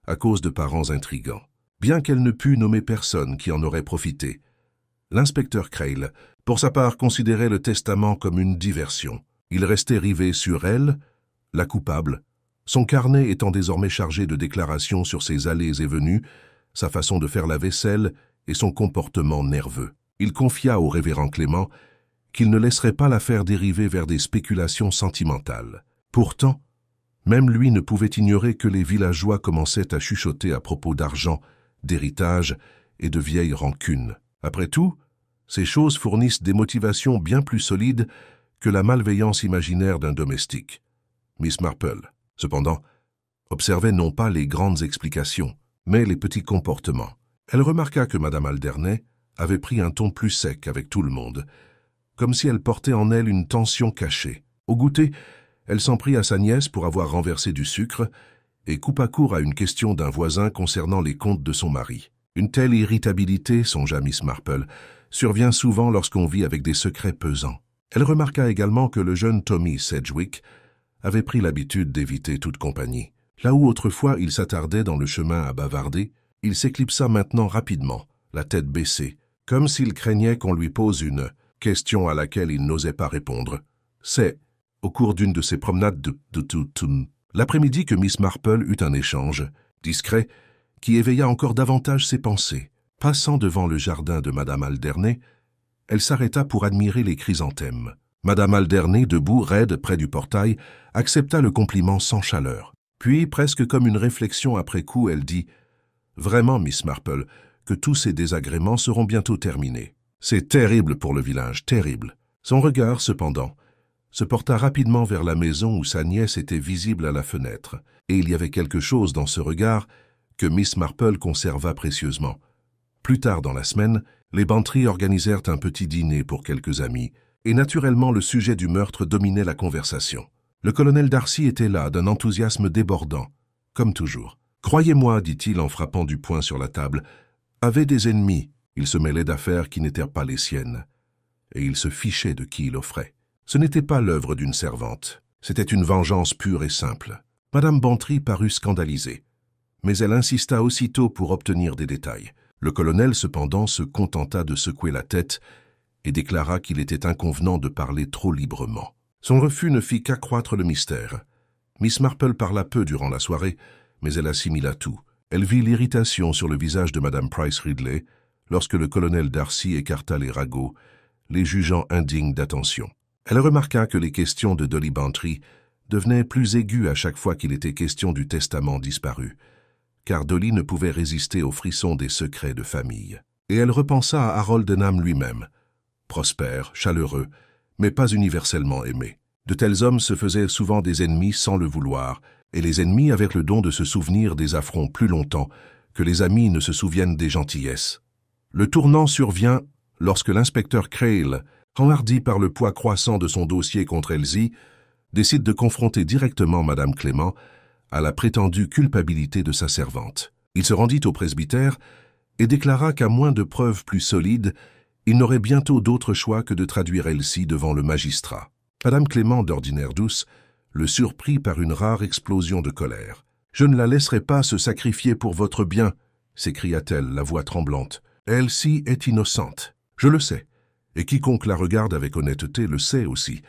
à cause de parents intrigants. Bien qu'elle ne pût nommer personne qui en aurait profité, l'inspecteur Crail, pour sa part, considérait le testament comme une diversion. Il restait rivé sur elle, la coupable, son carnet étant désormais chargé de déclarations sur ses allées et venues, sa façon de faire la vaisselle et son comportement nerveux. Il confia au révérend Clément qu'il ne laisserait pas l'affaire dériver vers des spéculations sentimentales. Pourtant, même lui ne pouvait ignorer que les villageois commençaient à chuchoter à propos d'argent, d'héritage et de vieilles rancunes. Après tout, ces choses fournissent des motivations bien plus solides que la malveillance imaginaire d'un domestique. Miss Marple, cependant, observait non pas les grandes explications, mais les petits comportements. Elle remarqua que Madame Alderney avait pris un ton plus sec avec tout le monde, comme si elle portait en elle une tension cachée. Au goûter, elle s'en prit à sa nièce pour avoir renversé du sucre et coupa court à une question d'un voisin concernant les comptes de son mari. Une telle irritabilité, songea Miss Marple, survient souvent lorsqu'on vit avec des secrets pesants. Elle remarqua également que le jeune Tommy Sedgwick avait pris l'habitude d'éviter toute compagnie. Là où autrefois il s'attardait dans le chemin à bavarder, il s'éclipsa maintenant rapidement, la tête baissée, comme s'il craignait qu'on lui pose une question à laquelle il n'osait pas répondre. C'est, au cours d'une de ses promenades de l'après-midi que Miss Marple eut un échange, discret, qui éveilla encore davantage ses pensées. Passant devant le jardin de Madame Alderney, elle s'arrêta pour admirer les chrysanthèmes. Madame Alderney, debout, raide, près du portail, accepta le compliment sans chaleur. Puis, presque comme une réflexion après coup, elle dit « Vraiment, Miss Marple, que tous ces désagréments seront bientôt terminés. C'est terrible pour le village, terrible. » Son regard, cependant, se porta rapidement vers la maison où sa nièce était visible à la fenêtre, et il y avait quelque chose dans ce regard que Miss Marple conserva précieusement. Plus tard dans la semaine, les Bantry organisèrent un petit dîner pour quelques amis, et naturellement le sujet du meurtre dominait la conversation. Le colonel Darcy était là, d'un enthousiasme débordant, comme toujours. « Croyez-moi, dit-il en frappant du poing sur la table, avait des ennemis, il se mêlait d'affaires qui n'étaient pas les siennes, et il se fichait de qui il offrait. Ce n'était pas l'œuvre d'une servante, c'était une vengeance pure et simple. » Madame Bantry parut scandalisée, mais elle insista aussitôt pour obtenir des détails. Le colonel, cependant, se contenta de secouer la tête et déclara qu'il était inconvenant de parler trop librement. Son refus ne fit qu'accroître le mystère. Miss Marple parla peu durant la soirée, mais elle assimila tout. Elle vit l'irritation sur le visage de Madame Price Ridley lorsque le colonel Darcy écarta les ragots, les jugeant indignes d'attention. Elle remarqua que les questions de Dolly Bantry devenaient plus aiguës à chaque fois qu'il était question du testament disparu, car Dolly ne pouvait résister aux frissons des secrets de famille. Et elle repensa à Harold Denham lui-même, prospère, chaleureux, mais pas universellement aimé. De tels hommes se faisaient souvent des ennemis sans le vouloir, et les ennemis avaient le don de se souvenir des affronts plus longtemps que les amis ne se souviennent des gentillesses. Le tournant survient lorsque l'inspecteur Crail, enhardi par le poids croissant de son dossier contre Elsie, décide de confronter directement Madame Clément à la prétendue culpabilité de sa servante. Il se rendit au presbytère et déclara qu'à moins de preuves plus solides, il n'aurait bientôt d'autre choix que de traduire Elsie devant le magistrat. Madame Clément, d'ordinaire douce, le surprit par une rare explosion de colère. « Je ne la laisserai pas se sacrifier pour votre bien !» s'écria-t-elle, la voix tremblante. « Elsie est innocente. Je le sais, et quiconque la regarde avec honnêteté le sait aussi. »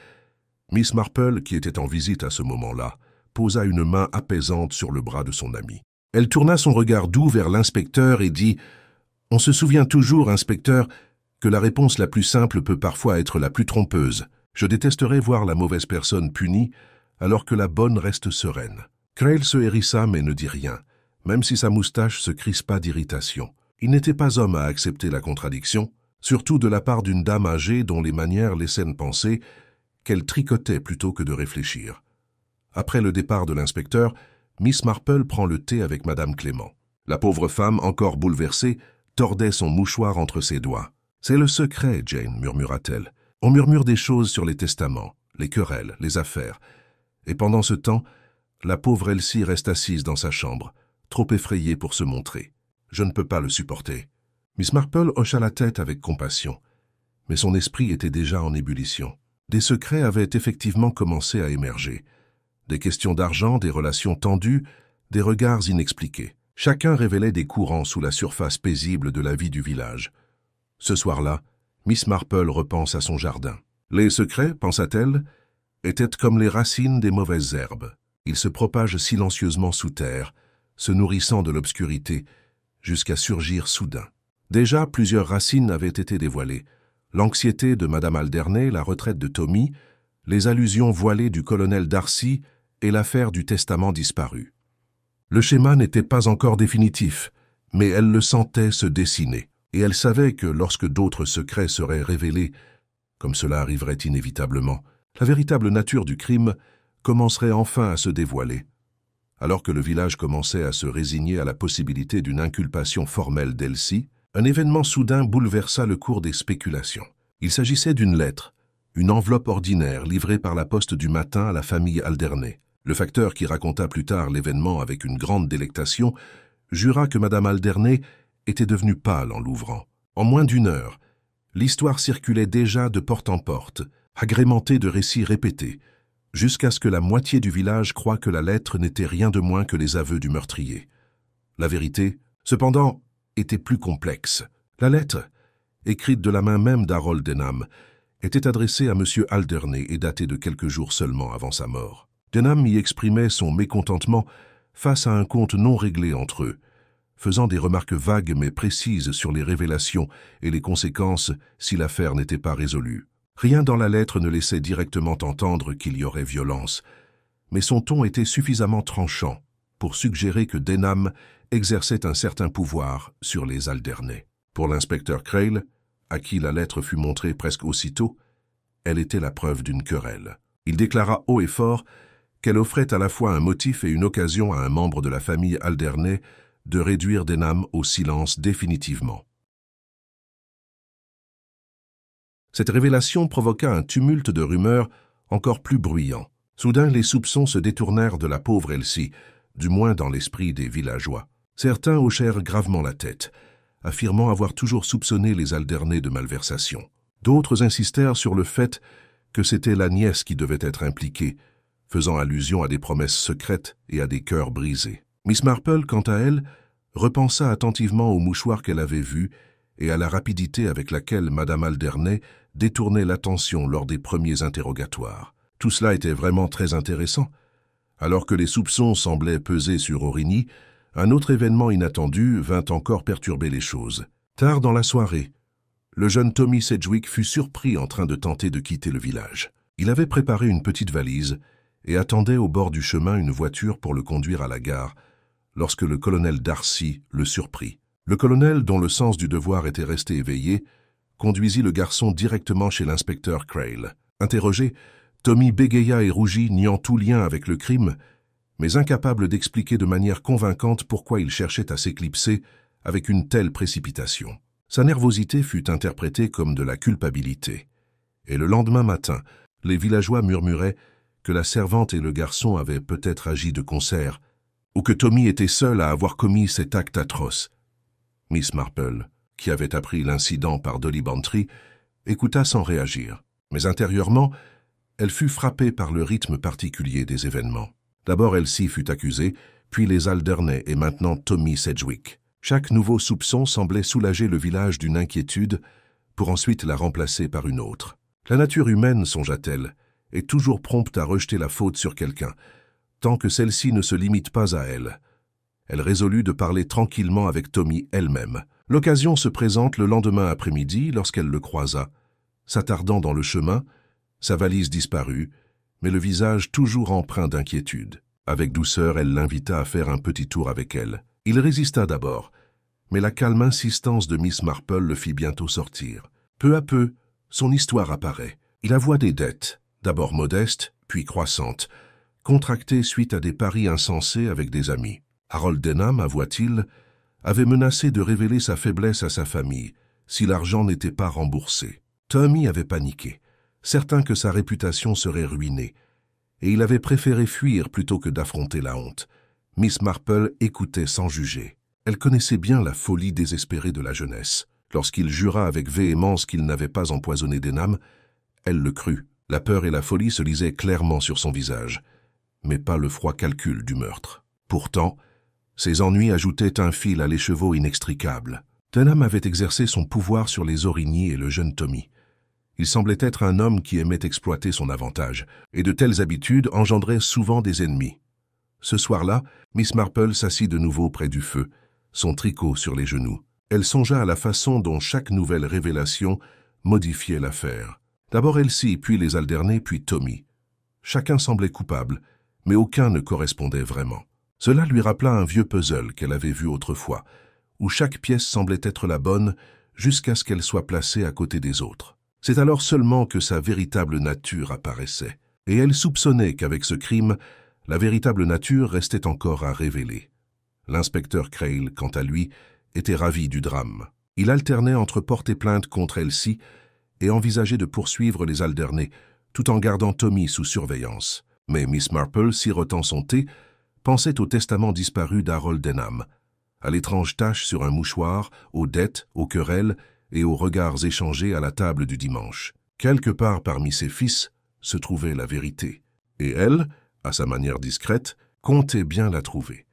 Miss Marple, qui était en visite à ce moment-là, posa une main apaisante sur le bras de son amie. Elle tourna son regard doux vers l'inspecteur et dit « On se souvient toujours, inspecteur, que la réponse la plus simple peut parfois être la plus trompeuse. Je détesterais voir la mauvaise personne punie, alors que la bonne reste sereine. » Crail se hérissa mais ne dit rien, même si sa moustache se crispa d'irritation. Il n'était pas homme à accepter la contradiction, surtout de la part d'une dame âgée dont les manières laissaient penser qu'elle tricotait plutôt que de réfléchir. Après le départ de l'inspecteur, Miss Marple prend le thé avec Madame Clément. La pauvre femme, encore bouleversée, tordait son mouchoir entre ses doigts. « C'est le secret, Jane, murmura-t-elle. On murmure des choses sur les testaments, les querelles, les affaires. Et pendant ce temps, la pauvre Elsie reste assise dans sa chambre, trop effrayée pour se montrer. Je ne peux pas le supporter. » Miss Marple hocha la tête avec compassion, mais son esprit était déjà en ébullition. Des secrets avaient effectivement commencé à émerger. Des questions d'argent, des relations tendues, des regards inexpliqués. Chacun révélait des courants sous la surface paisible de la vie du village. Ce soir-là, Miss Marple repense à son jardin. Les secrets, pensa-t-elle, étaient comme les racines des mauvaises herbes. Ils se propagent silencieusement sous terre, se nourrissant de l'obscurité, jusqu'à surgir soudain. Déjà, plusieurs racines avaient été dévoilées. L'anxiété de Madame Alderney, la retraite de Tommy, les allusions voilées du colonel Darcy et l'affaire du testament disparu. Le schéma n'était pas encore définitif, mais elle le sentait se dessiner, et elle savait que lorsque d'autres secrets seraient révélés, comme cela arriverait inévitablement, la véritable nature du crime commencerait enfin à se dévoiler. Alors que le village commençait à se résigner à la possibilité d'une inculpation formelle d'Elsie, un événement soudain bouleversa le cours des spéculations. Il s'agissait d'une lettre, une enveloppe ordinaire livrée par la poste du matin à la famille Alderney. Le facteur, qui raconta plus tard l'événement avec une grande délectation, jura que Madame Alderney était devenue pâle en l'ouvrant. En moins d'une heure, l'histoire circulait déjà de porte en porte, agrémentée de récits répétés, jusqu'à ce que la moitié du village croie que la lettre n'était rien de moins que les aveux du meurtrier. La vérité, cependant, était plus complexe. La lettre, écrite de la main même d'Harold Denham, était adressée à M. Alderney et datée de quelques jours seulement avant sa mort. Denham y exprimait son mécontentement face à un compte non réglé entre eux, faisant des remarques vagues mais précises sur les révélations et les conséquences si l'affaire n'était pas résolue. Rien dans la lettre ne laissait directement entendre qu'il y aurait violence, mais son ton était suffisamment tranchant pour suggérer que Denham exerçait un certain pouvoir sur les Alderney. Pour l'inspecteur Crail, à qui la lettre fut montrée presque aussitôt, elle était la preuve d'une querelle. Il déclara haut et fort qu'elle offrait à la fois un motif et une occasion à un membre de la famille Alderney de réduire Denham au silence définitivement. Cette révélation provoqua un tumulte de rumeurs encore plus bruyant. Soudain, les soupçons se détournèrent de la pauvre Elsie, du moins dans l'esprit des villageois. Certains hochèrent gravement la tête, affirmant avoir toujours soupçonné les Alderney de malversation. D'autres insistèrent sur le fait que c'était la nièce qui devait être impliquée, faisant allusion à des promesses secrètes et à des cœurs brisés. Miss Marple, quant à elle, repensa attentivement au mouchoir qu'elle avait vu et à la rapidité avec laquelle Madame Alderney détournait l'attention lors des premiers interrogatoires. Tout cela était vraiment très intéressant. Alors que les soupçons semblaient peser sur Origny, un autre événement inattendu vint encore perturber les choses. Tard dans la soirée, le jeune Tommy Sedgwick fut surpris en train de tenter de quitter le village. Il avait préparé une petite valise et attendait au bord du chemin une voiture pour le conduire à la gare, lorsque le colonel Darcy le surprit. Le colonel, dont le sens du devoir était resté éveillé, conduisit le garçon directement chez l'inspecteur Crail. Interrogé, Tommy bégaya et rougit, niant tout lien avec le crime, mais incapable d'expliquer de manière convaincante pourquoi il cherchait à s'éclipser avec une telle précipitation. Sa nervosité fut interprétée comme de la culpabilité, et le lendemain matin, les villageois murmuraient que la servante et le garçon avaient peut-être agi de concert, ou que Tommy était seul à avoir commis cet acte atroce. Miss Marple, qui avait appris l'incident par Dolly Bantry, écouta sans réagir, mais intérieurement, elle fut frappée par le rythme particulier des événements. D'abord Elsie fut accusée, puis les Alderney et maintenant Tommy Sedgwick. Chaque nouveau soupçon semblait soulager le village d'une inquiétude, pour ensuite la remplacer par une autre. La nature humaine, songea-t-elle, est toujours prompte à rejeter la faute sur quelqu'un, tant que celle-ci ne se limite pas à elle. Elle résolut de parler tranquillement avec Tommy elle-même. L'occasion se présente le lendemain après-midi lorsqu'elle le croisa. S'attardant dans le chemin, sa valise disparut, mais le visage toujours empreint d'inquiétude. Avec douceur, elle l'invita à faire un petit tour avec elle. Il résista d'abord, mais la calme insistance de Miss Marple le fit bientôt sortir. Peu à peu, son histoire apparaît. Il avoua des dettes, d'abord modeste, puis croissante, contractée suite à des paris insensés avec des amis. Harold Denham, avoua-t-il, avait menacé de révéler sa faiblesse à sa famille si l'argent n'était pas remboursé. Tommy avait paniqué, certain que sa réputation serait ruinée, et il avait préféré fuir plutôt que d'affronter la honte. Miss Marple écoutait sans juger. Elle connaissait bien la folie désespérée de la jeunesse. Lorsqu'il jura avec véhémence qu'il n'avait pas empoisonné Denham, elle le crut. La peur et la folie se lisaient clairement sur son visage, mais pas le froid calcul du meurtre. Pourtant, ses ennuis ajoutaient un fil à l'écheveau inextricable. Denham avait exercé son pouvoir sur les Origny et le jeune Tommy. Il semblait être un homme qui aimait exploiter son avantage, et de telles habitudes engendraient souvent des ennemis. Ce soir-là, Miss Marple s'assit de nouveau près du feu, son tricot sur les genoux. Elle songea à la façon dont chaque nouvelle révélation modifiait l'affaire. D'abord Elsie, puis les Alderney, puis Tommy. Chacun semblait coupable, mais aucun ne correspondait vraiment. Cela lui rappela un vieux puzzle qu'elle avait vu autrefois, où chaque pièce semblait être la bonne jusqu'à ce qu'elle soit placée à côté des autres. C'est alors seulement que sa véritable nature apparaissait, et elle soupçonnait qu'avec ce crime, la véritable nature restait encore à révéler. L'inspecteur Crail, quant à lui, était ravi du drame. Il alternait entre porter plainte contre Elsie et envisager de poursuivre les Alderney, tout en gardant Tommy sous surveillance. Mais Miss Marple, sirotant son thé, pensait au testament disparu d'Harold Denham, à l'étrange tache sur un mouchoir, aux dettes, aux querelles et aux regards échangés à la table du dimanche. Quelque part parmi ses fils se trouvait la vérité. Et elle, à sa manière discrète, comptait bien la trouver.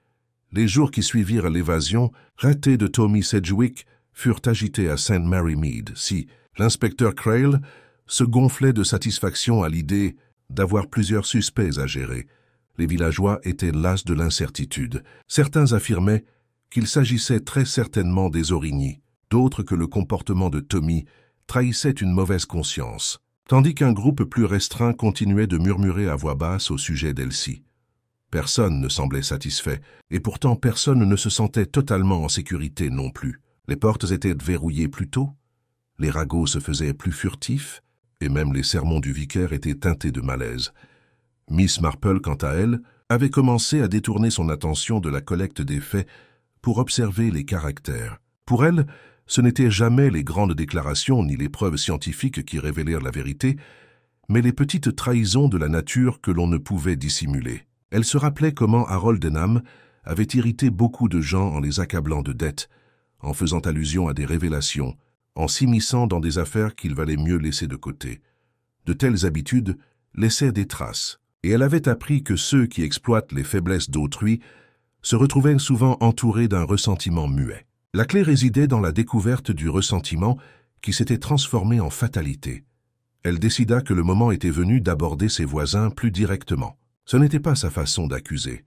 Les jours qui suivirent l'évasion, ratés de Tommy Sedgwick, furent agités à St. Mary Mead, si l'inspecteur Crail se gonflait de satisfaction à l'idée d'avoir plusieurs suspects à gérer. Les villageois étaient las de l'incertitude. Certains affirmaient qu'il s'agissait très certainement des Origny, d'autres que le comportement de Tommy trahissait une mauvaise conscience, tandis qu'un groupe plus restreint continuait de murmurer à voix basse au sujet d'Elsie. Personne ne semblait satisfait, et pourtant personne ne se sentait totalement en sécurité non plus. Les portes étaient verrouillées plus tôt, les ragots se faisaient plus furtifs, et même les sermons du vicaire étaient teintés de malaise. Miss Marple, quant à elle, avait commencé à détourner son attention de la collecte des faits pour observer les caractères. Pour elle, ce n'étaient jamais les grandes déclarations ni les preuves scientifiques qui révélèrent la vérité, mais les petites trahisons de la nature que l'on ne pouvait dissimuler. Elle se rappelait comment Harold Denham avait irrité beaucoup de gens en les accablant de dettes, en faisant allusion à des révélations, en s'immisçant dans des affaires qu'il valait mieux laisser de côté. De telles habitudes laissaient des traces, et elle avait appris que ceux qui exploitent les faiblesses d'autrui se retrouvaient souvent entourés d'un ressentiment muet. La clé résidait dans la découverte du ressentiment qui s'était transformé en fatalité. Elle décida que le moment était venu d'aborder ses voisins plus directement. Ce n'était pas sa façon d'accuser,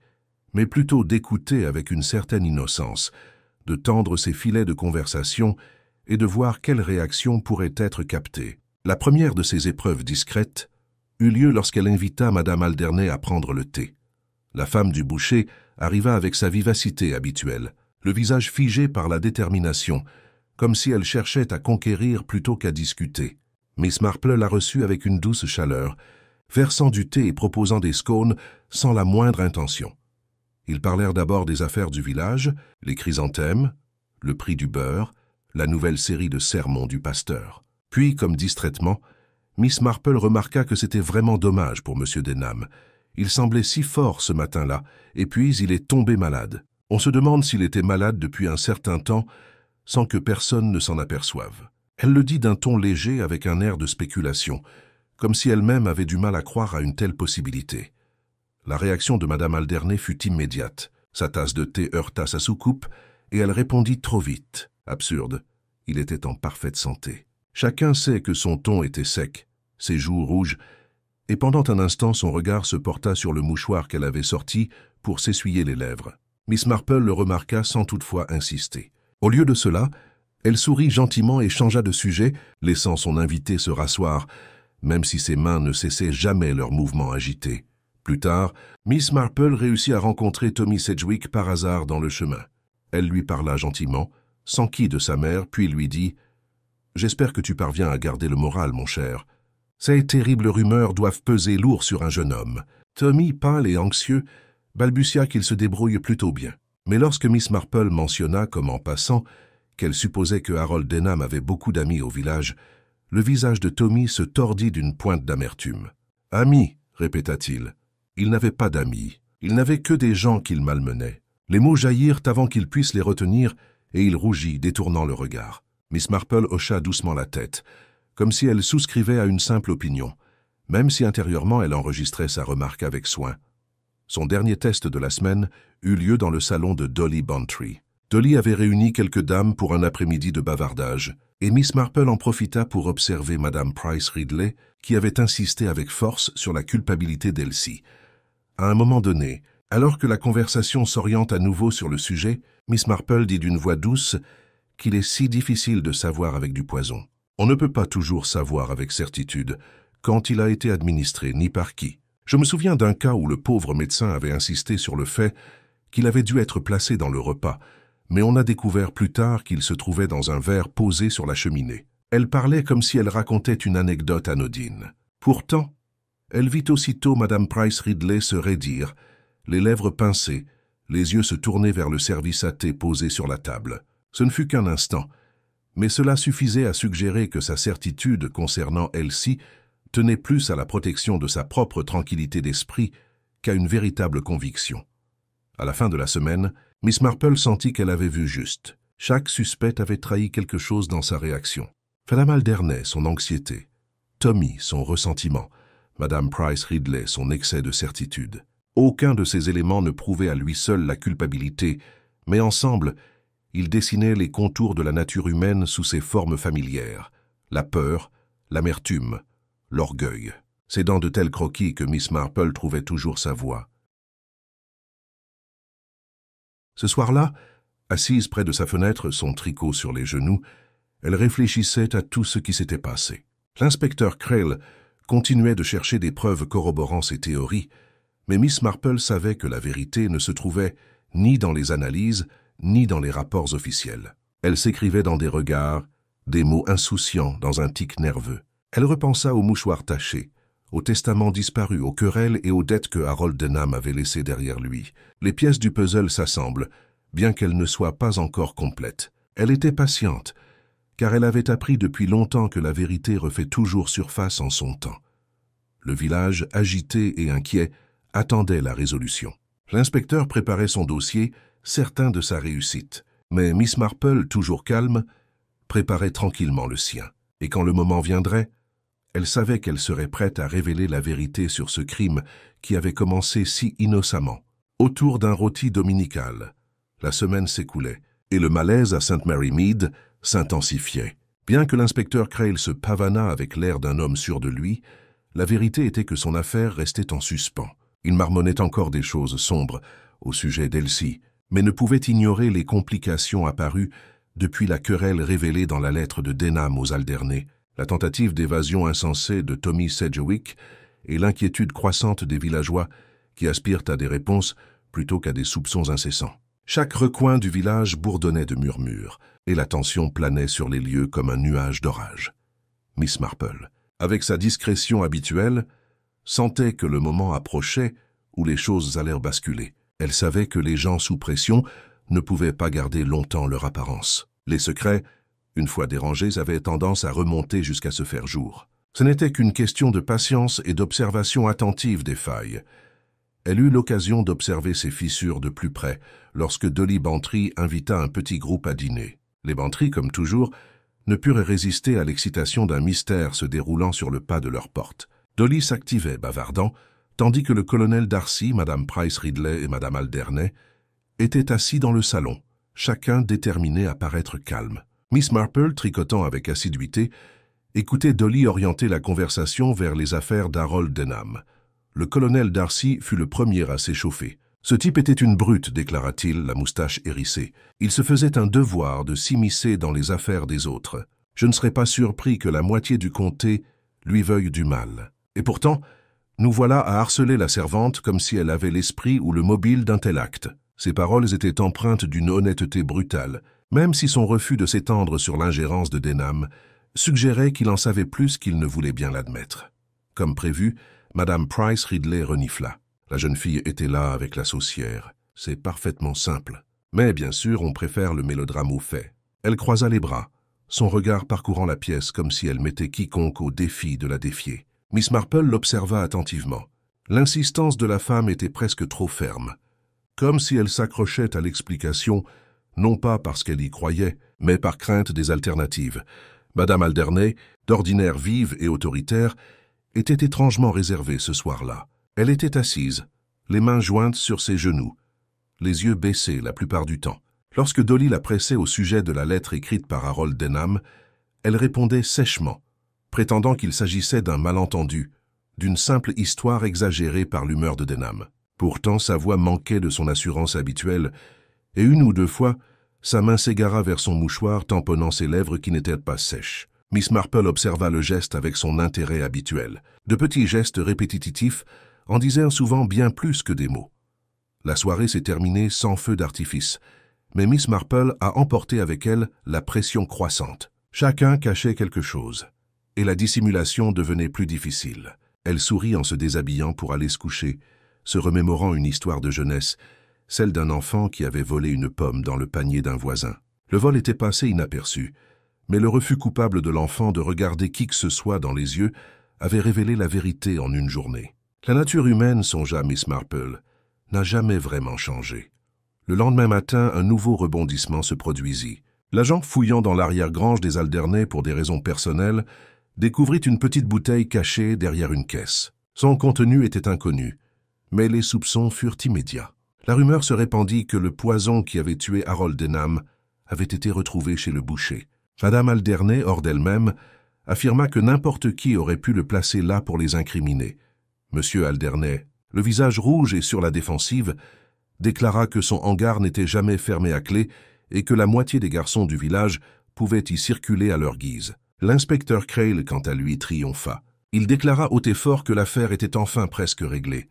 mais plutôt d'écouter avec une certaine innocence, de tendre ses filets de conversation et de voir quelle réaction pourrait être captée. La première de ces épreuves discrètes eut lieu lorsqu'elle invita Madame Alderney à prendre le thé. La femme du boucher arriva avec sa vivacité habituelle, le visage figé par la détermination, comme si elle cherchait à conquérir plutôt qu'à discuter. Miss Marple la reçut avec une douce chaleur, versant du thé et proposant des scones sans la moindre intention. Ils parlèrent d'abord des affaires du village, les chrysanthèmes, le prix du beurre, la nouvelle série de sermons du pasteur. Puis, comme distraitement, Miss Marple remarqua que c'était vraiment dommage pour M. Denham. Il semblait si fort ce matin-là, et puis il est tombé malade. On se demande s'il était malade depuis un certain temps, sans que personne ne s'en aperçoive. Elle le dit d'un ton léger avec un air de spéculation, comme si elle-même avait du mal à croire à une telle possibilité. La réaction de Madame Alderney fut immédiate. Sa tasse de thé heurta sa soucoupe, et elle répondit trop vite. Absurde, il était en parfaite santé. Chacun sait que son ton était sec, ses joues rouges, et pendant un instant son regard se porta sur le mouchoir qu'elle avait sorti pour s'essuyer les lèvres. Miss Marple le remarqua sans toutefois insister. Au lieu de cela, elle sourit gentiment et changea de sujet, laissant son invité se rasseoir, même si ses mains ne cessaient jamais leurs mouvements agités. Plus tard, Miss Marple réussit à rencontrer Tommy Sedgwick par hasard dans le chemin. Elle lui parla gentiment, s'enquit de sa mère, puis lui dit « J'espère que tu parviens à garder le moral, mon cher. Ces terribles rumeurs doivent peser lourd sur un jeune homme. Tommy, pâle et anxieux, balbutia qu'il se débrouille plutôt bien. Mais lorsque Miss Marple mentionna, comme en passant, qu'elle supposait que Harold Denham avait beaucoup d'amis au village, le visage de Tommy se tordit d'une pointe d'amertume. « Amis » répéta-t-il. Il n'avait pas d'amis. Il n'avait que des gens qu'il malmenait. Les mots jaillirent avant qu'il puisse les retenir, et il rougit, détournant le regard. Miss Marple hocha doucement la tête, comme si elle souscrivait à une simple opinion, même si intérieurement elle enregistrait sa remarque avec soin. Son dernier test de la semaine eut lieu dans le salon de Dolly Bantry. Dolly avait réuni quelques dames pour un après-midi de bavardage, et Miss Marple en profita pour observer Madame Price Ridley, qui avait insisté avec force sur la culpabilité d'Elsie. À un moment donné, alors que la conversation s'oriente à nouveau sur le sujet, Miss Marple dit d'une voix douce qu'il est si difficile de savoir avec du poison. On ne peut pas toujours savoir avec certitude quand il a été administré ni par qui. Je me souviens d'un cas où le pauvre médecin avait insisté sur le fait qu'il avait dû être placé dans le repas, mais on a découvert plus tard qu'il se trouvait dans un verre posé sur la cheminée. Elle parlait comme si elle racontait une anecdote anodine. Pourtant, elle vit aussitôt Madame Price Ridley se raidir, les lèvres pincées, les yeux se tourner vers le service à thé posé sur la table. Ce ne fut qu'un instant, mais cela suffisait à suggérer que sa certitude concernant Elsie tenait plus à la protection de sa propre tranquillité d'esprit qu'à une véritable conviction. À la fin de la semaine, Miss Marple sentit qu'elle avait vu juste. Chaque suspect avait trahi quelque chose dans sa réaction. Madame Alderney, son anxiété. Tommy, son ressentiment. Madame Price Ridley, son excès de certitude. Aucun de ces éléments ne prouvait à lui seul la culpabilité, mais ensemble, ils dessinaient les contours de la nature humaine sous ses formes familières. La peur, l'amertume, l'orgueil. C'est dans de tels croquis que Miss Marple trouvait toujours sa voie. Ce soir-là, assise près de sa fenêtre, son tricot sur les genoux, elle réfléchissait à tout ce qui s'était passé. L'inspecteur Crail continuait de chercher des preuves corroborant ses théories, mais Miss Marple savait que la vérité ne se trouvait ni dans les analyses, ni dans les rapports officiels. Elle s'écrivait dans des regards, des mots insouciants dans un tic nerveux. Elle repensa aux mouchoirs tachés, au testament disparu, aux querelles et aux dettes que Harold Denham avait laissées derrière lui. Les pièces du puzzle s'assemblent, bien qu'elles ne soient pas encore complètes. Elle était patiente, car elle avait appris depuis longtemps que la vérité refait toujours surface en son temps. Le village, agité et inquiet, attendait la résolution. L'inspecteur préparait son dossier, certain de sa réussite. Mais Miss Marple, toujours calme, préparait tranquillement le sien. Et quand le moment viendrait, elle savait qu'elle serait prête à révéler la vérité sur ce crime qui avait commencé si innocemment. Autour d'un rôti dominical, la semaine s'écoulait, et le malaise à St. Mary Mead s'intensifiait. Bien que l'inspecteur Crail se pavanât avec l'air d'un homme sûr de lui, la vérité était que son affaire restait en suspens. Il marmonnait encore des choses sombres au sujet d'Elsie, mais ne pouvait ignorer les complications apparues depuis la querelle révélée dans la lettre de Denham aux Alderney, la tentative d'évasion insensée de Tommy Sedgwick et l'inquiétude croissante des villageois qui aspirent à des réponses plutôt qu'à des soupçons incessants. Chaque recoin du village bourdonnait de murmures, et la tension planait sur les lieux comme un nuage d'orage. Miss Marple, avec sa discrétion habituelle, sentait que le moment approchait où les choses allèrent basculer. Elle savait que les gens sous pression ne pouvaient pas garder longtemps leur apparence. Les secrets, une fois dérangés, avaient tendance à remonter jusqu'à se faire jour. Ce n'était qu'une question de patience et d'observation attentive des failles. Elle eut l'occasion d'observer ces fissures de plus près lorsque Dolly Bantry invita un petit groupe à dîner. Les Bantry, comme toujours, ne purent résister à l'excitation d'un mystère se déroulant sur le pas de leur porte. Dolly s'activait, bavardant, tandis que le colonel Darcy, Madame Price Ridley et Madame Alderney étaient assis dans le salon, chacun déterminé à paraître calme. Miss Marple, tricotant avec assiduité, écoutait Dolly orienter la conversation vers les affaires d'Harold Denham. Le colonel Darcy fut le premier à s'échauffer. « Ce type était une brute », déclara-t-il, la moustache hérissée. « Il se faisait un devoir de s'immiscer dans les affaires des autres. Je ne serais pas surpris que la moitié du comté lui veuille du mal. Et pourtant, nous voilà à harceler la servante comme si elle avait l'esprit ou le mobile d'un tel acte. » Ces paroles étaient empreintes d'une honnêteté brutale, même si son refus de s'étendre sur l'ingérence de Denham suggérait qu'il en savait plus qu'il ne voulait bien l'admettre. Comme prévu, Madame Price Ridley renifla. La jeune fille était là avec la saucière. C'est parfaitement simple. Mais bien sûr, on préfère le mélodrame aux faits. Elle croisa les bras, son regard parcourant la pièce comme si elle mettait quiconque au défi de la défier. Miss Marple l'observa attentivement. L'insistance de la femme était presque trop ferme, comme si elle s'accrochait à l'explication, non pas parce qu'elle y croyait, mais par crainte des alternatives. Madame Alderney, d'ordinaire vive et autoritaire, était étrangement réservée ce soir-là. Elle était assise, les mains jointes sur ses genoux, les yeux baissés la plupart du temps. Lorsque Dolly la pressait au sujet de la lettre écrite par Harold Denham, elle répondait sèchement, prétendant qu'il s'agissait d'un malentendu, d'une simple histoire exagérée par l'humeur de Denham. Pourtant, sa voix manquait de son assurance habituelle, et une ou deux fois, sa main s'égara vers son mouchoir tamponnant ses lèvres qui n'étaient pas sèches. Miss Marple observa le geste avec son intérêt habituel. De petits gestes répétitifs en disaient souvent bien plus que des mots. La soirée s'est terminée sans feu d'artifice, mais Miss Marple a emporté avec elle la pression croissante. Chacun cachait quelque chose, et la dissimulation devenait plus difficile. Elle sourit en se déshabillant pour aller se coucher, se remémorant une histoire de jeunesse, celle d'un enfant qui avait volé une pomme dans le panier d'un voisin. Le vol était passé inaperçu, mais le refus coupable de l'enfant de regarder qui que ce soit dans les yeux avait révélé la vérité en une journée. La nature humaine, songea Miss Marple, n'a jamais vraiment changé. Le lendemain matin, un nouveau rebondissement se produisit. L'agent, fouillant dans l'arrière-grange des Alderney pour des raisons personnelles, découvrit une petite bouteille cachée derrière une caisse. Son contenu était inconnu, mais les soupçons furent immédiats. La rumeur se répandit que le poison qui avait tué Harold Denham avait été retrouvé chez le boucher. Madame Alderney, hors d'elle-même, affirma que n'importe qui aurait pu le placer là pour les incriminer. Monsieur Alderney, le visage rouge et sur la défensive, déclara que son hangar n'était jamais fermé à clé et que la moitié des garçons du village pouvaient y circuler à leur guise. L'inspecteur Crail, quant à lui, triompha. Il déclara haut et fort que l'affaire était enfin presque réglée.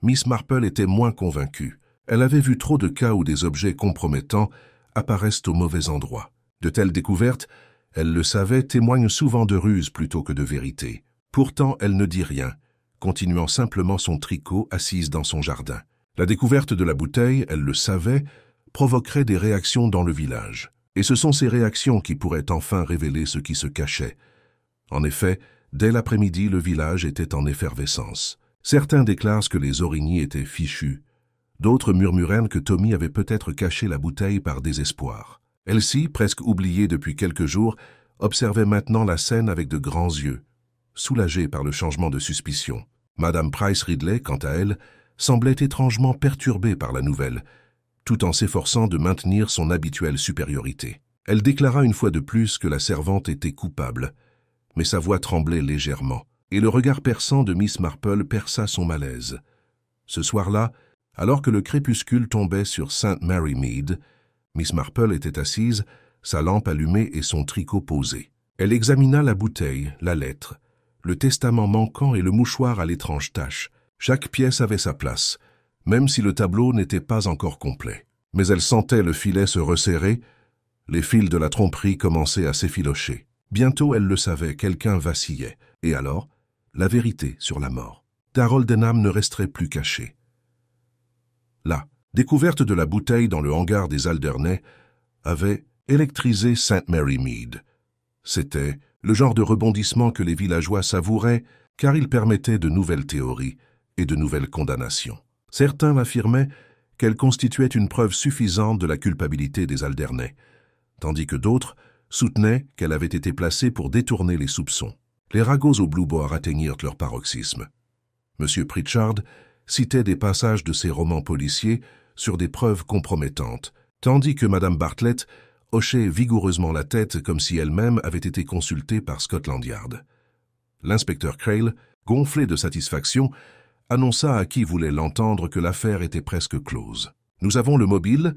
Miss Marple était moins convaincue. Elle avait vu trop de cas où des objets compromettants apparaissent au mauvais endroit. De telles découvertes, elle le savait, témoignent souvent de ruse plutôt que de vérité. Pourtant, elle ne dit rien, continuant simplement son tricot assise dans son jardin. La découverte de la bouteille, elle le savait, provoquerait des réactions dans le village. Et ce sont ces réactions qui pourraient enfin révéler ce qui se cachait. En effet, dès l'après-midi, le village était en effervescence. Certains déclarent que les Origny étaient fichus. D'autres murmurèrent que Tommy avait peut-être caché la bouteille par désespoir. Elsie, presque oubliée depuis quelques jours, observait maintenant la scène avec de grands yeux, soulagée par le changement de suspicion. Madame Price Ridley, quant à elle, semblait étrangement perturbée par la nouvelle, tout en s'efforçant de maintenir son habituelle supériorité. Elle déclara une fois de plus que la servante était coupable, mais sa voix tremblait légèrement, et le regard perçant de Miss Marple perça son malaise. Ce soir-là, alors que le crépuscule tombait sur St. Mary Mead, Miss Marple était assise, sa lampe allumée et son tricot posé. Elle examina la bouteille, la lettre, le testament manquant et le mouchoir à l'étrange tache. Chaque pièce avait sa place, même si le tableau n'était pas encore complet. Mais elle sentait le filet se resserrer, les fils de la tromperie commençaient à s'effilocher. Bientôt, elle le savait, quelqu'un vacillait. Et alors, la vérité sur la mort d'Harold Denham ne resterait plus cachée. La découverte de la bouteille dans le hangar des Alderney avait électrisé St. Mary Mead. C'était le genre de rebondissement que les villageois savouraient car il permettait de nouvelles théories et de nouvelles condamnations. Certains affirmaient qu'elle constituait une preuve suffisante de la culpabilité des Alderney, tandis que d'autres soutenaient qu'elle avait été placée pour détourner les soupçons. Les ragots au Blue Boar atteignirent leur paroxysme. M. Pritchard citait des passages de ses romans policiers sur des preuves compromettantes, tandis que Mme Bartlett hochait vigoureusement la tête comme si elle-même avait été consultée par Scotland Yard. L'inspecteur Crail, gonflé de satisfaction, annonça à qui voulait l'entendre que l'affaire était presque close. « Nous avons le mobile,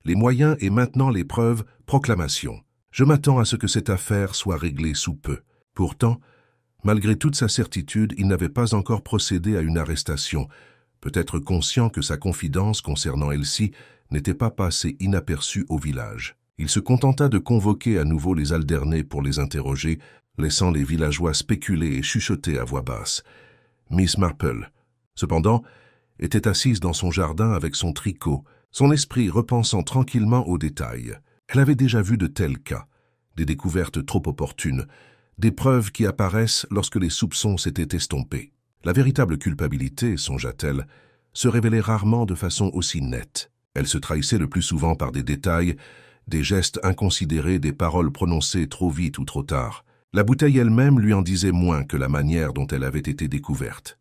les moyens et maintenant les preuves, proclamation. Je m'attends à ce que cette affaire soit réglée sous peu. » Pourtant, malgré toute sa certitude, il n'avait pas encore procédé à une arrestation, peut-être conscient que sa confidence concernant Elsie n'était pas passée inaperçue au village. Il se contenta de convoquer à nouveau les Alderney pour les interroger, laissant les villageois spéculer et chuchoter à voix basse. Miss Marple, cependant, était assise dans son jardin avec son tricot, son esprit repensant tranquillement aux détails. Elle avait déjà vu de tels cas, des découvertes trop opportunes, des preuves qui apparaissent lorsque les soupçons s'étaient estompés. La véritable culpabilité, songea-t-elle, se révélait rarement de façon aussi nette. Elle se trahissait le plus souvent par des détails, des gestes inconsidérés, des paroles prononcées trop vite ou trop tard. La bouteille elle-même lui en disait moins que la manière dont elle avait été découverte.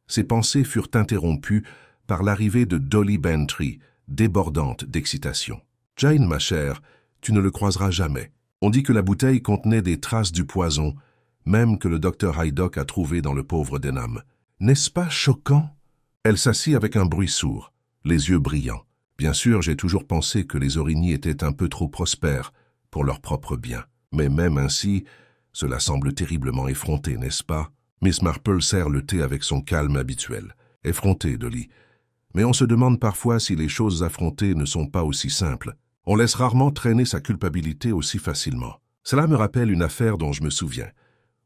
Ses pensées furent interrompues par l'arrivée de Dolly Bantry, débordante d'excitation. « Jane, ma chère, tu ne le croiseras jamais. On dit que la bouteille contenait des traces du poison, même que le docteur Haydock a trouvé dans le pauvre Denham. N'est-ce pas choquant ?» Elle s'assit avec un bruit sourd, les yeux brillants. Bien sûr, j'ai toujours pensé que les Origny étaient un peu trop prospères pour leur propre bien. Mais même ainsi, cela semble terriblement effronté, n'est-ce pas? Miss Marple sert le thé avec son calme habituel. Effronté, Dolly. Mais on se demande parfois si les choses affrontées ne sont pas aussi simples. On laisse rarement traîner sa culpabilité aussi facilement. Cela me rappelle une affaire dont je me souviens,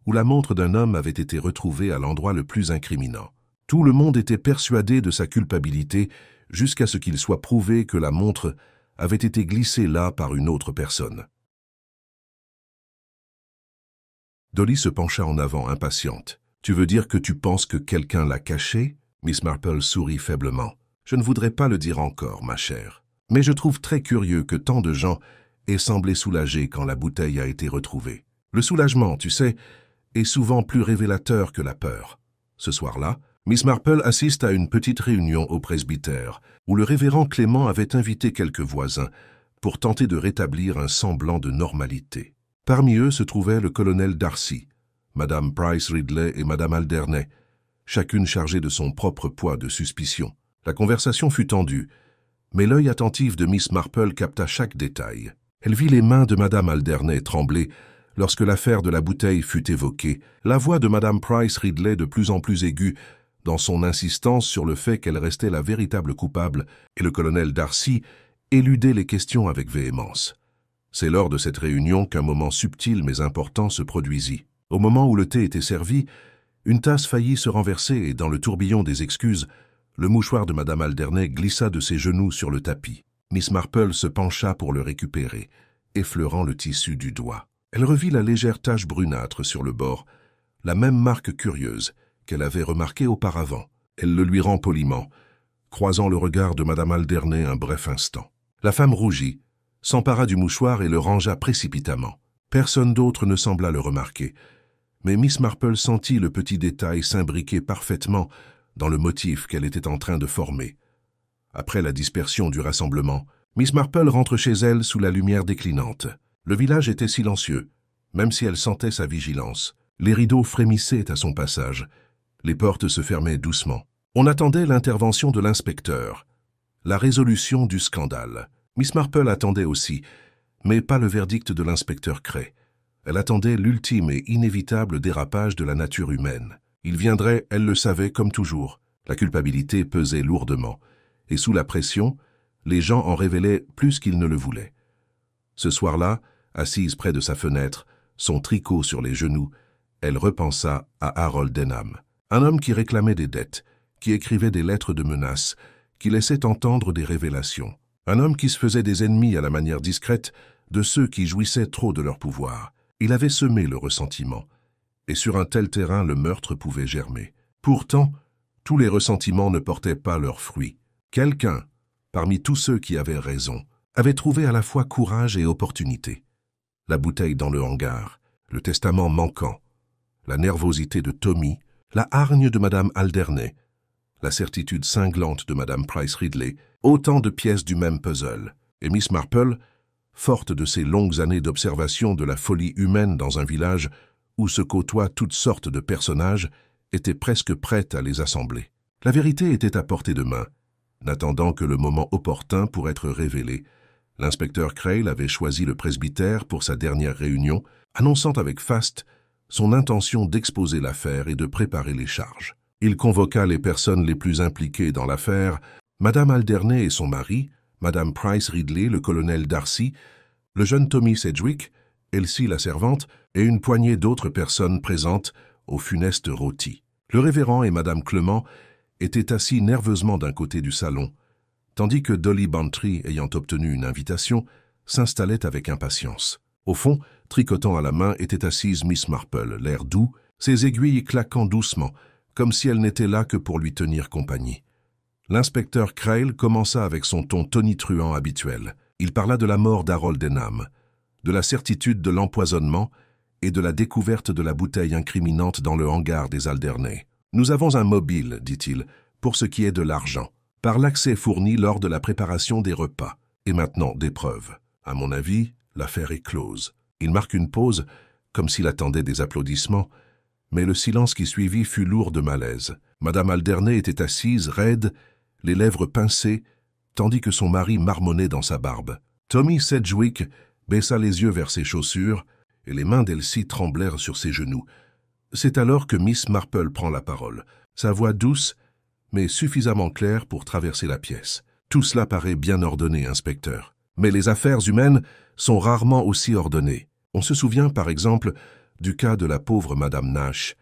où la montre d'un homme avait été retrouvée à l'endroit le plus incriminant. Tout le monde était persuadé de sa culpabilité jusqu'à ce qu'il soit prouvé que la montre avait été glissée là par une autre personne. Dolly se pencha en avant, impatiente. « Tu veux dire que tu penses que quelqu'un l'a cachée ?» Miss Marple sourit faiblement. « Je ne voudrais pas le dire encore, ma chère. Mais je trouve très curieux que tant de gens aient semblé soulagés quand la bouteille a été retrouvée. Le soulagement, tu sais, est souvent plus révélateur que la peur. » Ce soir-là, Miss Marple assiste à une petite réunion au presbytère, où le révérend Clément avait invité quelques voisins pour tenter de rétablir un semblant de normalité. Parmi eux se trouvait le colonel Darcy, Madame Price Ridley et Madame Alderney, chacune chargée de son propre poids de suspicion. La conversation fut tendue, mais l'œil attentif de Miss Marple capta chaque détail. Elle vit les mains de Madame Alderney trembler lorsque l'affaire de la bouteille fut évoquée, la voix de Madame Price Ridley de plus en plus aiguë dans son insistance sur le fait qu'elle restait la véritable coupable, et le colonel Darcy éludait les questions avec véhémence. C'est lors de cette réunion qu'un moment subtil mais important se produisit. Au moment où le thé était servi, une tasse faillit se renverser et dans le tourbillon des excuses, le mouchoir de Madame Alderney glissa de ses genoux sur le tapis. Miss Marple se pencha pour le récupérer, effleurant le tissu du doigt. Elle revit la légère tache brunâtre sur le bord, la même marque curieuse qu'elle avait remarquée auparavant. Elle le lui rend poliment, croisant le regard de Madame Alderney un bref instant. La femme rougit, s'empara du mouchoir et le rangea précipitamment. Personne d'autre ne sembla le remarquer, mais Miss Marple sentit le petit détail s'imbriquer parfaitement dans le motif qu'elle était en train de former. Après la dispersion du rassemblement, Miss Marple rentre chez elle sous la lumière déclinante. Le village était silencieux, même si elle sentait sa vigilance. Les rideaux frémissaient à son passage. Les portes se fermaient doucement. On attendait l'intervention de l'inspecteur, la résolution du scandale. Miss Marple attendait aussi, mais pas le verdict de l'inspecteur Cray. Elle attendait l'ultime et inévitable dérapage de la nature humaine. Il viendrait, elle le savait, comme toujours. La culpabilité pesait lourdement, et sous la pression, les gens en révélaient plus qu'ils ne le voulaient. Ce soir-là, assise près de sa fenêtre, son tricot sur les genoux, elle repensa à Harold Denham, un homme qui réclamait des dettes, qui écrivait des lettres de menaces, qui laissait entendre des révélations. Un homme qui se faisait des ennemis à la manière discrète de ceux qui jouissaient trop de leur pouvoir. Il avait semé le ressentiment, et sur un tel terrain le meurtre pouvait germer. Pourtant, tous les ressentiments ne portaient pas leurs fruits. Quelqu'un, parmi tous ceux qui avaient raison, avait trouvé à la fois courage et opportunité. La bouteille dans le hangar, le testament manquant, la nervosité de Tommy, la hargne de Madame Alderney, la certitude cinglante de Madame Price Ridley, autant de pièces du même puzzle. Et Miss Marple, forte de ses longues années d'observation de la folie humaine dans un village où se côtoient toutes sortes de personnages, était presque prête à les assembler. La vérité était à portée de main, n'attendant que le moment opportun pour être révélée. L'inspecteur Cray avait choisi le presbytère pour sa dernière réunion, annonçant avec faste son intention d'exposer l'affaire et de préparer les charges. Il convoqua les personnes les plus impliquées dans l'affaire, Madame Alderney et son mari, Madame Price Ridley, le colonel Darcy, Le jeune Tommy Sedgwick, Elsie la servante et une poignée d'autres personnes présentes au funeste rôti. Le révérend et Madame Clement étaient assis nerveusement d'un côté du salon, tandis que Dolly Bantry, ayant obtenu une invitation, s'installait avec impatience. Au fond, tricotant à la main, était assise Miss Marple, l'air doux, ses aiguilles claquant doucement, comme si elle n'était là que pour lui tenir compagnie. L'inspecteur Crail commença avec son ton tonitruant habituel. Il parla de la mort d'Harold Denham, de la certitude de l'empoisonnement et de la découverte de la bouteille incriminante dans le hangar des Alderney. « Nous avons un mobile, dit-il, pour ce qui est de l'argent, par l'accès fourni lors de la préparation des repas. Et maintenant, des preuves. À mon avis, l'affaire est close. » Il marque une pause, comme s'il attendait des applaudissements, mais le silence qui suivit fut lourd de malaise. Madame Alderney était assise, raide, les lèvres pincées, tandis que son mari marmonnait dans sa barbe. Tommy Sedgwick baissa les yeux vers ses chaussures, et les mains d'Elsie tremblèrent sur ses genoux. C'est alors que Miss Marple prend la parole, sa voix douce, mais suffisamment claire pour traverser la pièce. « Tout cela paraît bien ordonné, inspecteur. Mais les affaires humaines sont rarement aussi ordonnées. On se souvient, par exemple, du cas de la pauvre Madame Nash,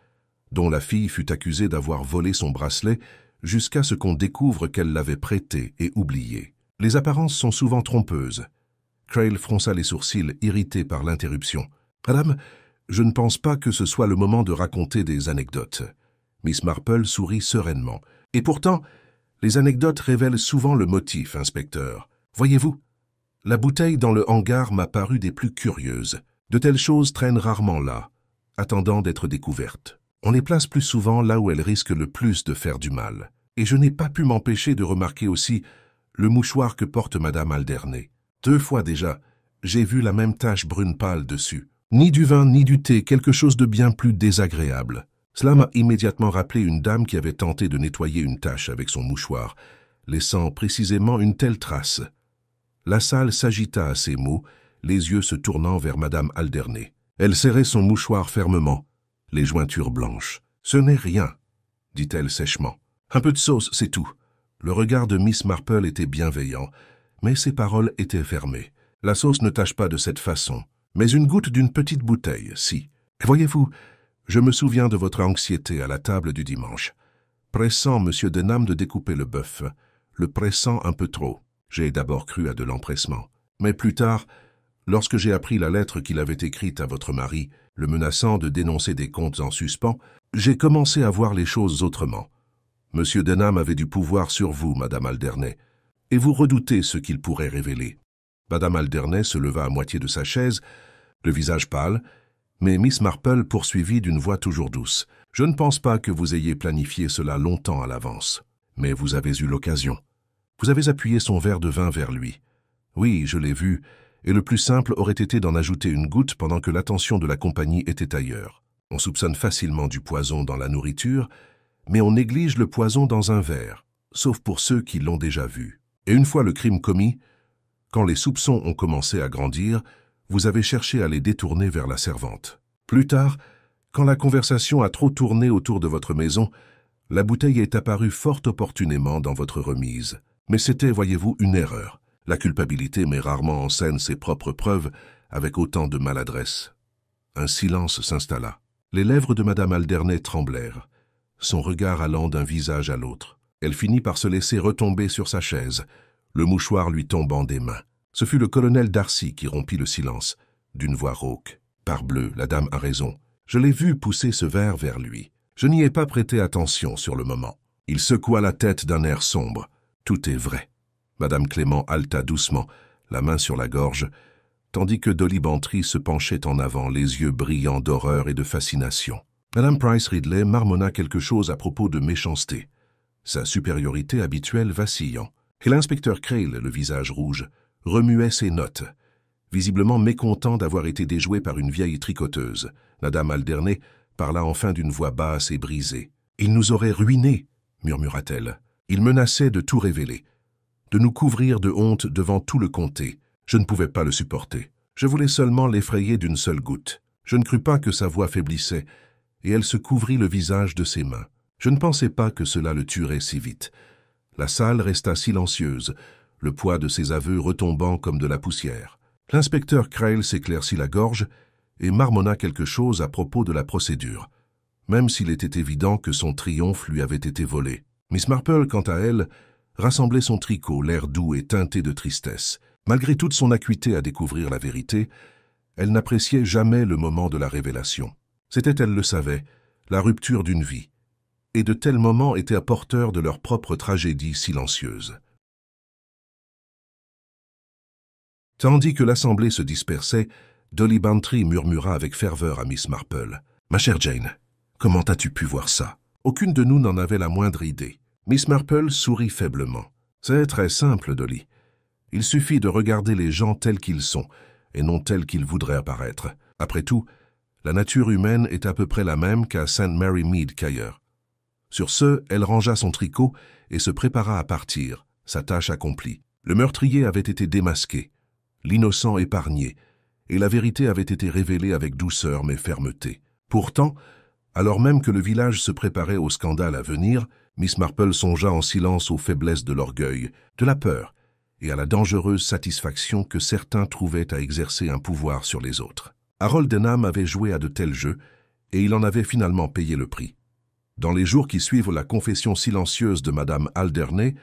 dont la fille fut accusée d'avoir volé son bracelet jusqu'à ce qu'on découvre qu'elle l'avait prêté et oublié. Les apparences sont souvent trompeuses. » Crail fronça les sourcils, irrité par l'interruption. « Madame, je ne pense pas que ce soit le moment de raconter des anecdotes. » Miss Marple sourit sereinement. « Et pourtant, les anecdotes révèlent souvent le motif, inspecteur. Voyez-vous, la bouteille dans le hangar m'a paru des plus curieuses. De telles choses traînent rarement là, attendant d'être découvertes. On les place plus souvent là où elles risquent le plus de faire du mal. Et je n'ai pas pu m'empêcher de remarquer aussi le mouchoir que porte Madame Alderney. 2 fois déjà, j'ai vu la même tache brune pâle dessus. Ni du vin ni du thé, quelque chose de bien plus désagréable. Cela m'a immédiatement rappelé une dame qui avait tenté de nettoyer une tache avec son mouchoir, laissant précisément une telle trace. La salle s'agita à ces mots, les yeux se tournant vers Madame Alderney. Elle serrait son mouchoir fermement, les jointures blanches. « Ce n'est rien, » dit-elle sèchement. « Un peu de sauce, c'est tout. » Le regard de Miss Marple était bienveillant, mais ses paroles étaient fermées. « La sauce ne tâche pas de cette façon, mais une goutte d'une petite bouteille, si. Et voyez-vous, je me souviens de votre anxiété à la table du dimanche, pressant M. Denham de découper le bœuf, le pressant un peu trop. J'ai d'abord cru à de l'empressement. Mais plus tard, lorsque j'ai appris la lettre qu'il avait écrite à votre mari, le menaçant de dénoncer des comptes en suspens, j'ai commencé à voir les choses autrement. M. Denham avait du pouvoir sur vous, Madame Alderney, et vous redoutez ce qu'il pourrait révéler. » Madame Alderney se leva à moitié de sa chaise, le visage pâle, mais Miss Marple poursuivit d'une voix toujours douce. « Je ne pense pas que vous ayez planifié cela longtemps à l'avance, mais vous avez eu l'occasion. Vous avez appuyé son verre de vin vers lui. Oui, je l'ai vu, et le plus simple aurait été d'en ajouter une goutte pendant que l'attention de la compagnie était ailleurs. On soupçonne facilement du poison dans la nourriture, mais on néglige le poison dans un verre, sauf pour ceux qui l'ont déjà vu. Et une fois le crime commis, quand les soupçons ont commencé à grandir, vous avez cherché à les détourner vers la servante. Plus tard, quand la conversation a trop tourné autour de votre maison, la bouteille est apparue fort opportunément dans votre remise. Mais c'était, voyez-vous, une erreur. La culpabilité met rarement en scène ses propres preuves avec autant de maladresse. Un silence s'installa. Les lèvres de Madame Alderney tremblèrent, son regard allant d'un visage à l'autre. Elle finit par se laisser retomber sur sa chaise, le mouchoir lui tombant des mains. Ce fut le colonel Darcy qui rompit le silence, d'une voix rauque. « Parbleu, la dame a raison. Je l'ai vu pousser ce verre vers lui. Je n'y ai pas prêté attention sur le moment. » Il secoua la tête d'un air sombre. « Tout est vrai. » Madame Clément haleta doucement, la main sur la gorge, tandis que Dolly Bantry se penchait en avant, les yeux brillants d'horreur et de fascination. Madame Price Ridley marmonna quelque chose à propos de méchanceté, sa supériorité habituelle vacillant, et l'inspecteur Crail, le visage rouge, remuait ses notes, visiblement mécontent d'avoir été déjoué par une vieille tricoteuse. Madame Alderney parla enfin d'une voix basse et brisée. « Il nous aurait ruinés, » murmura-t-elle. « Il menaçait de tout révéler, de nous couvrir de honte devant tout le comté. Je ne pouvais pas le supporter. Je voulais seulement l'effrayer d'une seule goutte. Je ne crus pas que sa voix faiblissait, et elle se couvrit le visage de ses mains. Je ne pensais pas que cela le tuerait si vite. » La salle resta silencieuse, le poids de ses aveux retombant comme de la poussière. L'inspecteur Crail s'éclaircit la gorge et marmonna quelque chose à propos de la procédure, même s'il était évident que son triomphe lui avait été volé. Miss Marple, quant à elle, rassemblait son tricot, l'air doux et teinté de tristesse. Malgré toute son acuité à découvrir la vérité, elle n'appréciait jamais le moment de la révélation. C'était, elle le savait, la rupture d'une vie, et de tels moments étaient apporteurs de leur propre tragédie silencieuse. Tandis que l'assemblée se dispersait, Dolly Bantry murmura avec ferveur à Miss Marple. « Ma chère Jane, comment as-tu pu voir ça ?» Aucune de nous n'en avait la moindre idée. Miss Marple sourit faiblement. « C'est très simple, Dolly. Il suffit de regarder les gens tels qu'ils sont, et non tels qu'ils voudraient apparaître. Après tout, la nature humaine est à peu près la même qu'à St. Mary Mead qu'ailleurs. » Sur ce, elle rangea son tricot et se prépara à partir, sa tâche accomplie. Le meurtrier avait été démasqué, l'innocent épargné, et la vérité avait été révélée avec douceur mais fermeté. Pourtant, alors même que le village se préparait au scandale à venir, Miss Marple songea en silence aux faiblesses de l'orgueil, de la peur, et à la dangereuse satisfaction que certains trouvaient à exercer un pouvoir sur les autres. Harold Denham avait joué à de tels jeux, et il en avait finalement payé le prix. Dans les jours qui suivent la confession silencieuse de Madame Alderney,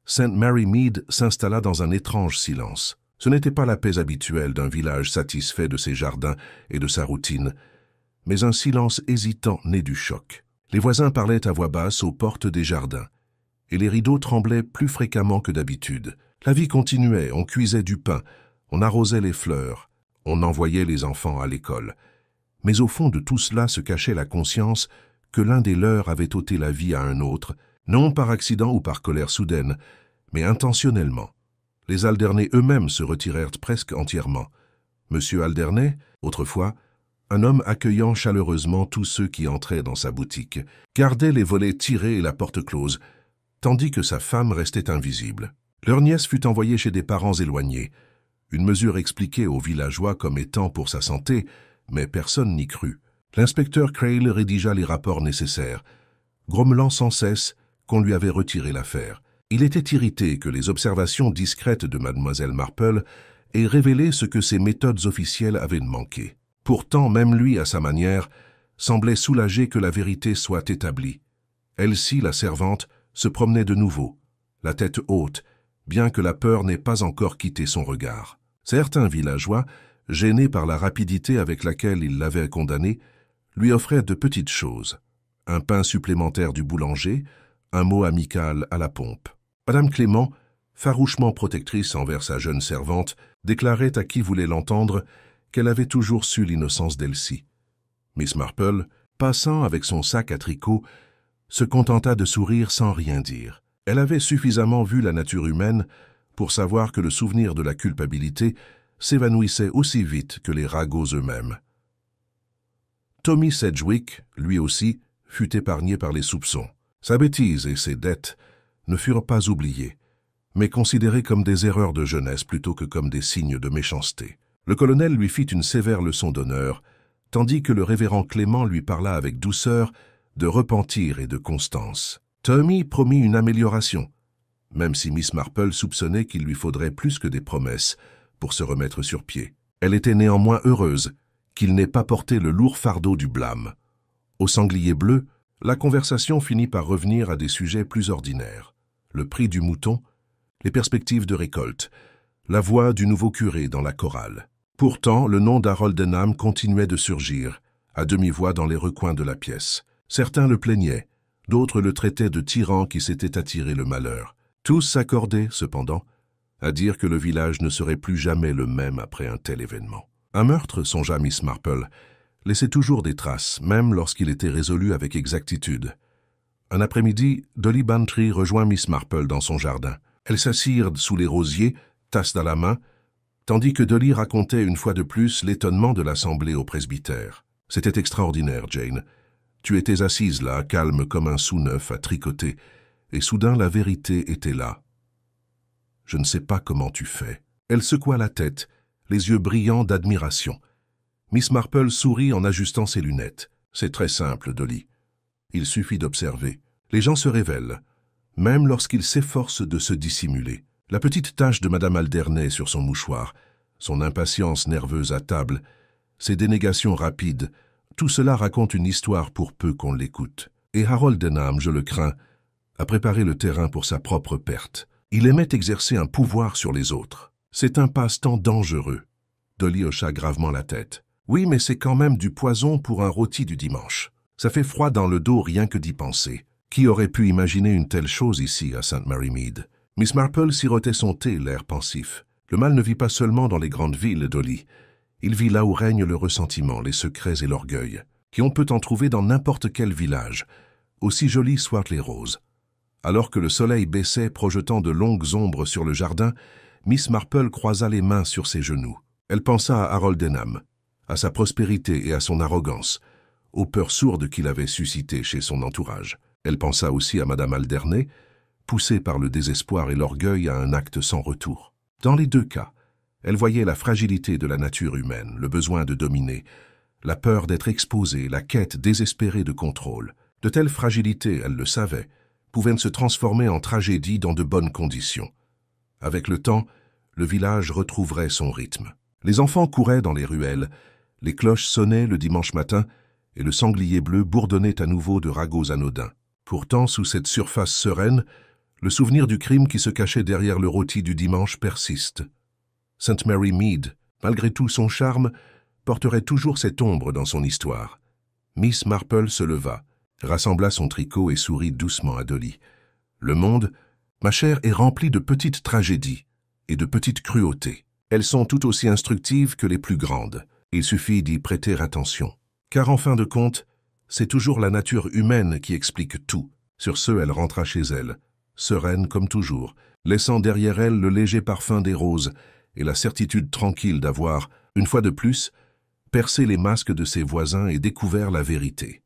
St. Mary Mead s'installa dans un étrange silence. Ce n'était pas la paix habituelle d'un village satisfait de ses jardins et de sa routine, mais un silence hésitant né du choc. Les voisins parlaient à voix basse aux portes des jardins, et les rideaux tremblaient plus fréquemment que d'habitude. La vie continuait, on cuisait du pain, on arrosait les fleurs, on envoyait les enfants à l'école. Mais au fond de tout cela se cachait la conscience que l'un des leurs avait ôté la vie à un autre, non par accident ou par colère soudaine, mais intentionnellement. Les Alderney eux-mêmes se retirèrent presque entièrement. Monsieur Alderney, autrefois, un homme accueillant chaleureusement tous ceux qui entraient dans sa boutique, gardait les volets tirés et la porte close, tandis que sa femme restait invisible. Leur nièce fut envoyée chez des parents éloignés, une mesure expliquée aux villageois comme étant pour sa santé, mais personne n'y crut. L'inspecteur Crail rédigea les rapports nécessaires, grommelant sans cesse qu'on lui avait retiré l'affaire. Il était irrité que les observations discrètes de Mademoiselle Marple aient révélé ce que ses méthodes officielles avaient manqué. Pourtant, même lui, à sa manière, semblait soulagé que la vérité soit établie. Elsie, la servante, se promenait de nouveau, la tête haute, bien que la peur n'ait pas encore quitté son regard. Certains villageois, gênés par la rapidité avec laquelle il l'avait condamné, lui offraient de petites choses. Un pain supplémentaire du boulanger, un mot amical à la pompe. Madame Clément, farouchement protectrice envers sa jeune servante, déclarait à qui voulait l'entendre qu'elle avait toujours su l'innocence d'Elsie. Miss Marple, passant avec son sac à tricot, se contenta de sourire sans rien dire. Elle avait suffisamment vu la nature humaine pour savoir que le souvenir de la culpabilité s'évanouissait aussi vite que les ragots eux-mêmes. Tommy Sedgwick, lui aussi, fut épargné par les soupçons. Sa bêtise et ses dettes ne furent pas oubliées, mais considérées comme des erreurs de jeunesse plutôt que comme des signes de méchanceté. Le colonel lui fit une sévère leçon d'honneur, tandis que le révérend Clément lui parla avec douceur de repentir et de constance. Tommy promit une amélioration, même si Miss Marple soupçonnait qu'il lui faudrait plus que des promesses pour se remettre sur pied. Elle était néanmoins heureuse qu'il n'ait pas porté le lourd fardeau du blâme. Au sanglier bleu, la conversation finit par revenir à des sujets plus ordinaires. Le prix du mouton, les perspectives de récolte, la voix du nouveau curé dans la chorale. Pourtant, le nom d'Harold Denham continuait de surgir, à demi-voix dans les recoins de la pièce. Certains le plaignaient, d'autres le traitaient de tyran qui s'était attiré le malheur. Tous s'accordaient, cependant, à dire que le village ne serait plus jamais le même après un tel événement. Un meurtre, songea Miss Marple, laissait toujours des traces, même lorsqu'il était résolu avec exactitude. Un après-midi, Dolly Bantry rejoint Miss Marple dans son jardin. Elles s'assirent sous les rosiers, tasse dans la main, tandis que Dolly racontait une fois de plus l'étonnement de l'assemblée au presbytère. « C'était extraordinaire, Jane. Tu étais assise là, calme comme un sou neuf, à tricoter, et soudain la vérité était là. Je ne sais pas comment tu fais. » Elle secoua la tête, les yeux brillants d'admiration. Miss Marple sourit en ajustant ses lunettes. « C'est très simple, Dolly. Il suffit d'observer. Les gens se révèlent, même lorsqu'ils s'efforcent de se dissimuler. La petite tache de Madame Alderney sur son mouchoir, son impatience nerveuse à table, ses dénégations rapides, tout cela raconte une histoire pour peu qu'on l'écoute. Et Harold Denham, je le crains, a préparé le terrain pour sa propre perte. Il aimait exercer un pouvoir sur les autres. C'est un passe-temps dangereux. Dolly hocha gravement la tête. Oui, mais c'est quand même du poison pour un rôti du dimanche. Ça fait froid dans le dos rien que d'y penser. Qui aurait pu imaginer une telle chose ici à St. Mary Mead? Miss Marple sirotait son thé, l'air pensif. Le mal ne vit pas seulement dans les grandes villes, Dolly. Il vit là où règne le ressentiment, les secrets et l'orgueil, qui on peut en trouver dans n'importe quel village, aussi jolis soient les roses. Alors que le soleil baissait, projetant de longues ombres sur le jardin, Miss Marple croisa les mains sur ses genoux. Elle pensa à Harold Denham, à sa prospérité et à son arrogance, aux peurs sourdes qu'il avait suscitées chez son entourage. Elle pensa aussi à Madame Alderney, poussée par le désespoir et l'orgueil à un acte sans retour. Dans les deux cas, elle voyait la fragilité de la nature humaine, le besoin de dominer, la peur d'être exposée, la quête désespérée de contrôle. De telles fragilités, elle le savait, pouvaient se transformer en tragédie dans de bonnes conditions. Avec le temps, le village retrouverait son rythme. Les enfants couraient dans les ruelles, les cloches sonnaient le dimanche matin et le sanglier bleu bourdonnait à nouveau de ragots anodins. Pourtant, sous cette surface sereine, le souvenir du crime qui se cachait derrière le rôti du dimanche persiste. St. Mary Mead, malgré tout son charme, porterait toujours cette ombre dans son histoire. Miss Marple se leva, rassembla son tricot et sourit doucement à Dolly. Le monde, ma chère, est rempli de petites tragédies et de petites cruautés. Elles sont tout aussi instructives que les plus grandes. Il suffit d'y prêter attention. Car en fin de compte, c'est toujours la nature humaine qui explique tout. Sur ce, elle rentra chez elle, sereine comme toujours, laissant derrière elle le léger parfum des roses et la certitude tranquille d'avoir, une fois de plus, percé les masques de ses voisins et découvert la vérité.